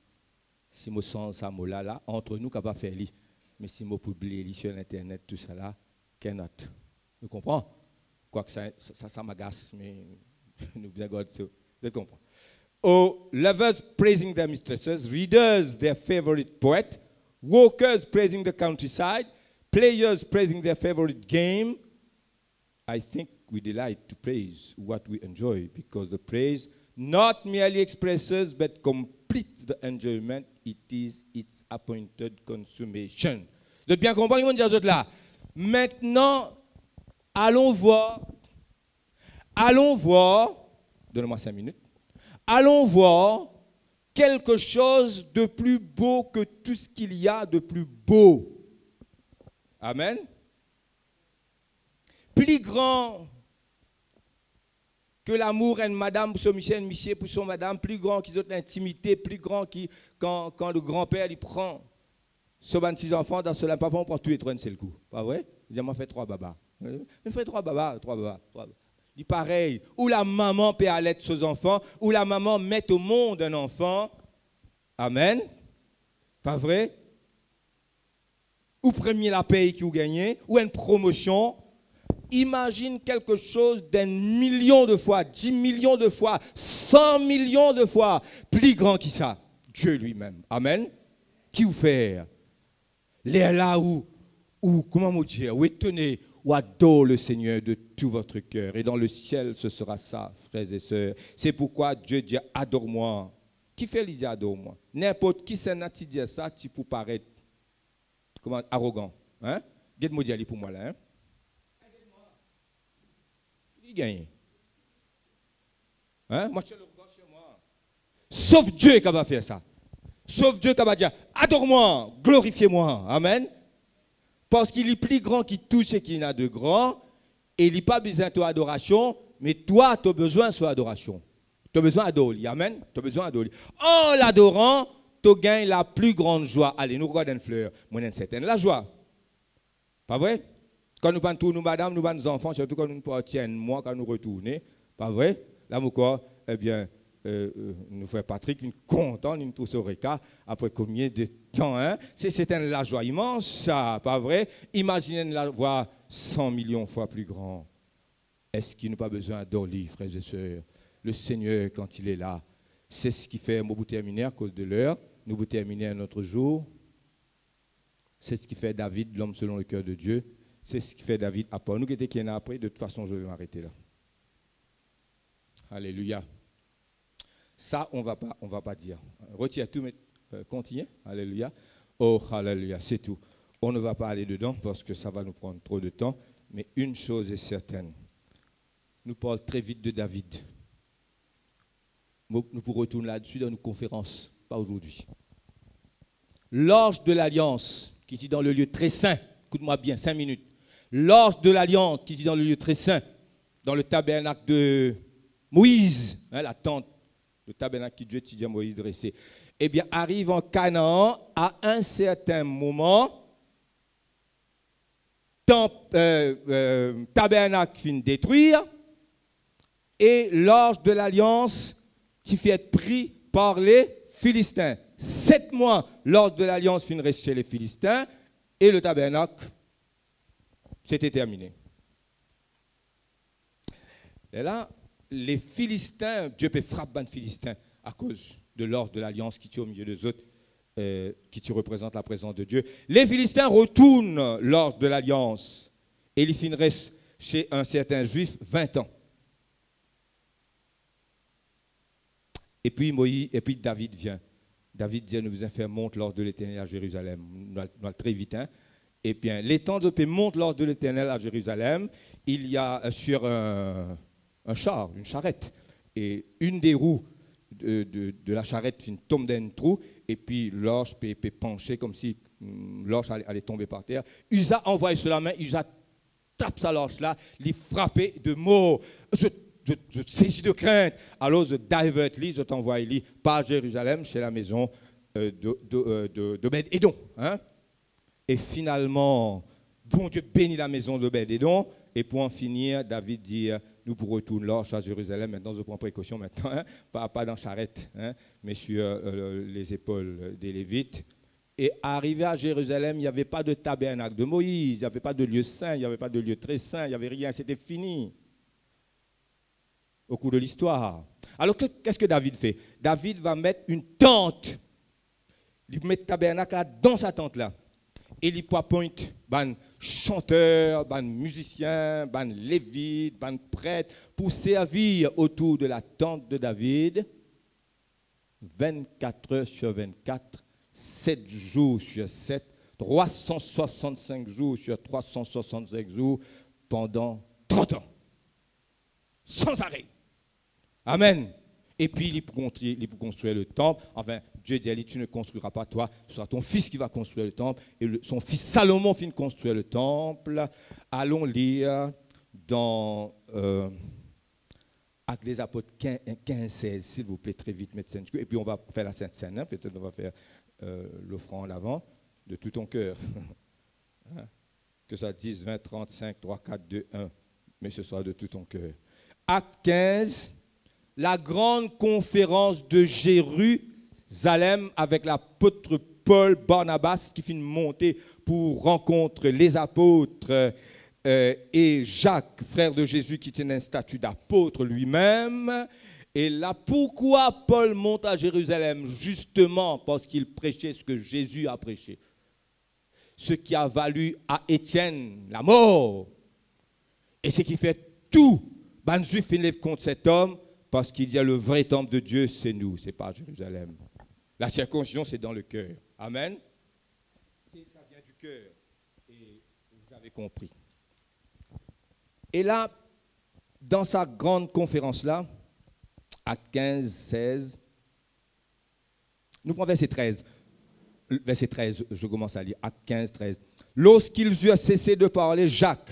Si moi sens ça mot là entre nous capable faire lire. Mais si moi publie sur internet tout ça là, cannot. Vous comprenez? Quoique ça m'agace mais nous bien garde ça. Vous comprenez? Oh, lovers praising their mistresses, readers their favorite poet, walkers praising the countryside, players praising their favorite game. I think we delight to praise what we enjoy because the praise not merely expresses but completes the enjoyment. It is its appointed consummation. Vous êtes bien compris, mon Dieu, là. Maintenant, allons voir, donnez-moi 5 minutes. Allons voir quelque chose de plus beau que tout ce qu'il y a de plus beau. Amen. Plus grand que l'amour d'une madame pour son monsieur pour son madame, plus grand qu'ils ont l'intimité, plus grand quand le grand-père il prend ses 26 enfants dans cela, papa on prend tous les trois un seul coup. Pas vrai? Il dit, moi fait 3 babas. Il fait 3 babas. Il pareil, où la maman peut allaiter ses enfants, où la maman met au monde un enfant. Amen. Pas vrai? Ou premier la paye qui vous gagnez, ou une promotion. Imagine quelque chose d'un million de fois, 10 millions de fois, 100 millions de fois plus grand que ça. Dieu lui-même. Amen. Qui vous fait? Les là où comment vous dire, où étonné, ou adore le Seigneur de tout votre cœur. Et dans le ciel, ce sera ça, frères et sœurs. C'est pourquoi Dieu dit, adore-moi. Qui fait l'idée, adore-moi? N'importe qui s'en a dit ça, tu peux paraître comment, arrogant. Hein? Dites-moi d'y aller pour moi là. Hein? Il gagne. Hein? Moi, je le regarde chez moi. Sauf Dieu qui va faire ça. Sauf Dieu qui va dire, adore-moi, glorifiez-moi. Amen. Parce qu'il est plus grand qui touche et qu'il a de grand, et il n'a pas besoin de ton adoration, mais toi, tu as besoin de son adoration. Tu as besoin d'adorer. Amen. Tu as besoin d'adorer. En l'adorant, tu gagnes la plus grande joie. Allez, nous regardons une fleur. Moi, une certaine la joie. Pas vrai? Quand nous parlons tous, nous, madame, nous, nos enfants, surtout quand nous partons, moi, quand nous retournons, pas vrai? Là, mon corps, eh bien, nous frère Patrick, nous content, nous tous au réca, après combien de temps, hein? C'est la joie immense, ça, pas vrai? Imaginez la voir 100 millions de fois plus grand. Est-ce qu'il n'a pas besoin d'adorer, frères et sœurs? Le Seigneur, quand il est là, c'est ce qui fait, moi, vous terminer à cause de l'heure, nous vous terminer un autre jour. C'est ce qui fait David, l'homme selon le cœur de Dieu. C'est ce qui fait David. Après, nous qui en a après, de toute façon, je vais m'arrêter là. Alléluia. Ça, on va pas dire. Retire tout, mais continuez. Alléluia. Oh, alléluia, c'est tout. On ne va pas aller dedans parce que ça va nous prendre trop de temps. Mais une chose est certaine. Nous parlons très vite de David. Nous pourrons retourner là-dessus dans une conférence, pas aujourd'hui. L'ange de l'Alliance, qui dit dans le lieu très saint, écoute-moi bien, 5 minutes. L'ange de l'Alliance, qui dit dans le lieu très saint, dans le tabernacle de Moïse, hein, la tente, le tabernacle qui Dieu dit à Moïse dressé, eh bien, arrive en Canaan à un certain moment, tabernacle finit détruire, et l'ange de l'Alliance qui fait être pris par les Philistins. 7 mois, l'ange de l'Alliance finit chez les Philistins, et le tabernacle, c'était terminé. Et là, les Philistins, Dieu peut frapper les Philistins à cause de l'ordre de l'alliance qui tient au milieu des autres, qui représente la présence de Dieu. Les Philistins retournent l'ordre de l'alliance et ils finissent chez un certain juif 20 ans. Et puis David vient. David dit, nous faire monter l'ordre de l'Éternel à Jérusalem. Nous allons très vite. Hein? Et bien, les temps de monte l'ordre de l'Éternel à Jérusalem. Il y a sur un char, une charrette. Et une des roues de la charrette tombe dans un trou. Et puis l'orge peut pencher comme si l'orge allait tomber par terre. Usa envoie sur la main, Usa tape sa l'orge là, il frappe de mots. Je saisis de crainte. Alors je divert, je t'envoie par Jérusalem, chez la maison d'Obed-Édom. Hein? Et finalement, bon Dieu bénit la maison d'Obed-Édom. Et pour en finir, David dit, nous pour retourner l'orge à Jérusalem. Maintenant, je prends précaution maintenant, hein? pas dans la charrette, hein? Mais sur les épaules des Lévites. Et arrivé à Jérusalem, il n'y avait pas de tabernacle de Moïse, il n'y avait pas de lieu saint, il n'y avait pas de lieu très saint, il n'y avait rien, c'était fini. Au cours de l'histoire. Alors, qu'est-ce que David fait? David va mettre une tente. Il met le tabernacle là, dans sa tente là. Et il pointe ban chanteur, ban musicien, ban lévite, ban prêtre, pour servir autour de la tente de David 24 heures sur 24, 7 jours sur 7, 365 jours sur 365 jours pendant 30 ans. Sans arrêt. Amen. Et puis, il peut construire le temple. Enfin, Dieu dit, tu ne construiras pas toi, ce sera ton fils qui va construire le temple. Et son fils Salomon finit de construire le temple. Allons lire dans Actes des Apôtres 15-16, s'il vous plaît, très vite, médecin. Et puis, on va faire la Sainte Seine. Hein. Peut-être on va faire l'offrande avant, de tout ton cœur. Que ça dise 20, 35, 3, 4, 2, 1. Mais ce sera de tout ton cœur. Acte 15, la grande conférence de Jérusalem avec l'apôtre Paul Barnabas qui finit de monter pour rencontrer les apôtres et Jacques, frère de Jésus, qui tient un statut d'apôtre lui-même. Et là, pourquoi Paul monte à Jérusalem? Justement parce qu'il prêchait ce que Jésus a prêché. Ce qui a valu à Étienne la mort. Et ce qui fait tout. Ben, Juif lève contre cet homme parce qu'il y a le vrai temple de Dieu, c'est nous, c'est pas Jérusalem. La circoncision, c'est dans le cœur. Amen. Ça vient du cœur. Et vous avez compris. Et là, dans sa grande conférence-là, à 15, 16, nous prenons verset 13. Verset 13, je commence à lire, à 15, 13. Lorsqu'ils eurent cessé de parler, Jacques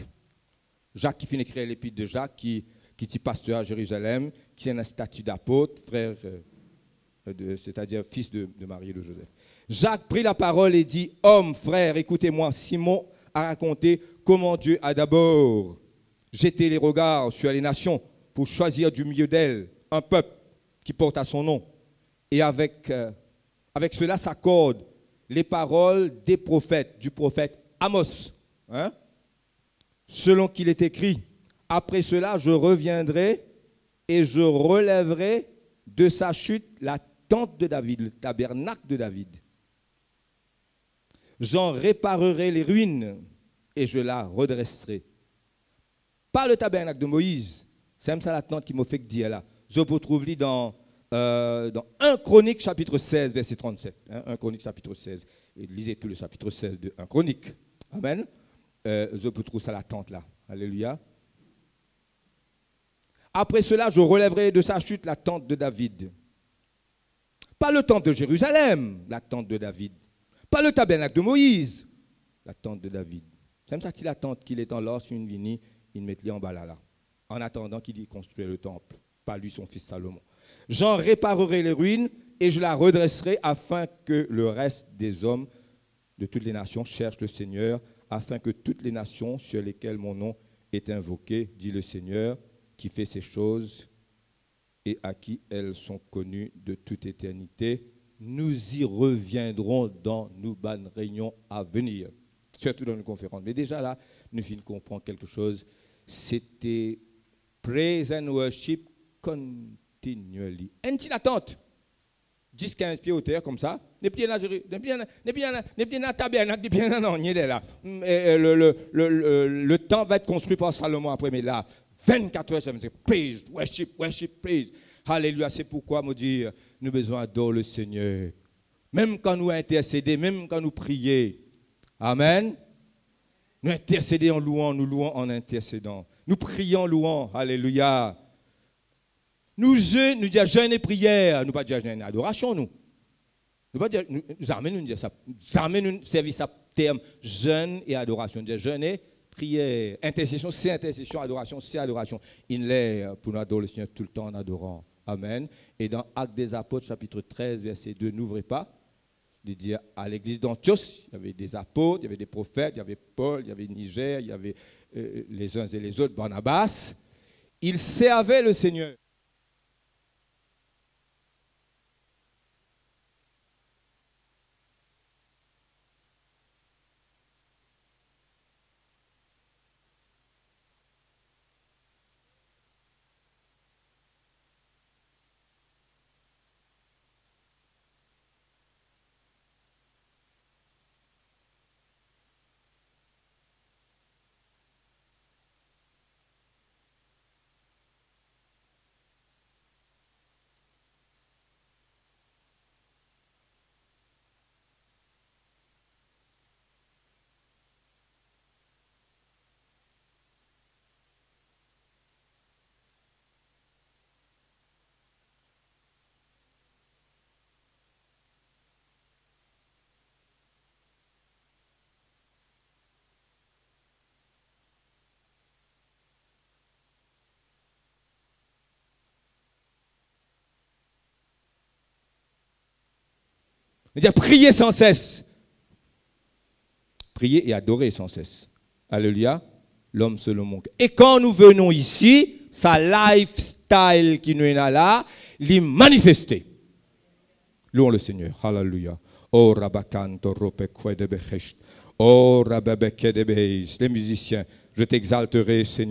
qui finit d'écrire l'épître de Jacques, qui est pasteur à Jérusalem, qui a un statut d'apôtre, frère, c'est-à-dire fils de Marie et de Joseph. Jacques prit la parole et dit, homme, frère, écoutez-moi, Simon a raconté comment Dieu a d'abord jeté les regards sur les nations pour choisir du milieu d'elles un peuple qui porte à son nom. Et avec cela s'accordent les paroles des prophètes, du prophète Amos, hein, selon qu'il est écrit. Après cela, je reviendrai et je relèverai de sa chute la tente de David, le tabernacle de David. J'en réparerai les ruines et je la redresserai. Pas le tabernacle de Moïse, c'est même ça la tente qui m'a fait dire là. Je vous trouve dans 1 Chronique chapitre 16, verset 37. Hein, 1 Chronique chapitre 16. Et lisez tout le chapitre 16 de 1 Chronique. Amen. Je vous trouve ça la tente là. Alléluia. Après cela, je relèverai de sa chute la tente de David. Pas le temple de Jérusalem, la tente de David. Pas le tabernacle de Moïse, la tente de David. C'est comme ça que la tente qu'il est en l'or sur une ligne, il met en bas là. En attendant qu'il y construise le temple. Pas lui, son fils Salomon. J'en réparerai les ruines et je la redresserai afin que le reste des hommes de toutes les nations cherchent le Seigneur, afin que toutes les nations sur lesquelles mon nom est invoqué, dit le Seigneur, qui fait ces choses et à qui elles sont connues de toute éternité. Nous y reviendrons dans nos bonnes réunions à venir. surtout dans une conférence. Mais déjà là, nous finissons de comprendre quelque chose. C'était praise and worship continually. Une petite attente. 10-15 pieds au terre, comme ça. Les pieds dans le tabernacle, les pieds dans le temps va être construit par Salomon après, mais là, 24 heures, ça me dit praise, worship, worship, praise. Alléluia, c'est pourquoi, me dire, nous avons besoin d'adorer le Seigneur. Même quand nous intercédons, même quand nous prions. Amen. Nous intercédons en louant, nous louons en intercédant. Nous prions en louant. Alléluia. Nous disons jeûne et prière. Nous ne pas dire jeûne et adoration, nous. Nous pas dire, nous amenons dire ça. Nous amenons service à terme jeûne et adoration. Nous disons jeûne et prière. Intercession, c'est intercession. Adoration, c'est adoration. Il est pour nous adorer le Seigneur tout le temps en adorant. Amen. Et dans Actes des Apôtres, chapitre 13, verset 2, n'ouvrez pas. Il dit à l'église d'Antioche, il y avait des apôtres, il y avait des prophètes, il y avait Paul, il y avait Niger, il y avait les uns et les autres, Barnabas. Ils servaient le Seigneur. Il dit prier sans cesse. Prier et adorer sans cesse. Alléluia. L'homme selon mon cœur. Et quand nous venons ici, sa lifestyle qui nous est là, l'y manifester. Louons le Seigneur. Alléluia. Oh rabakanto ropekwe de bechesh. Oh rababeke de beis. Les musiciens, je t'exalterai, Seigneur.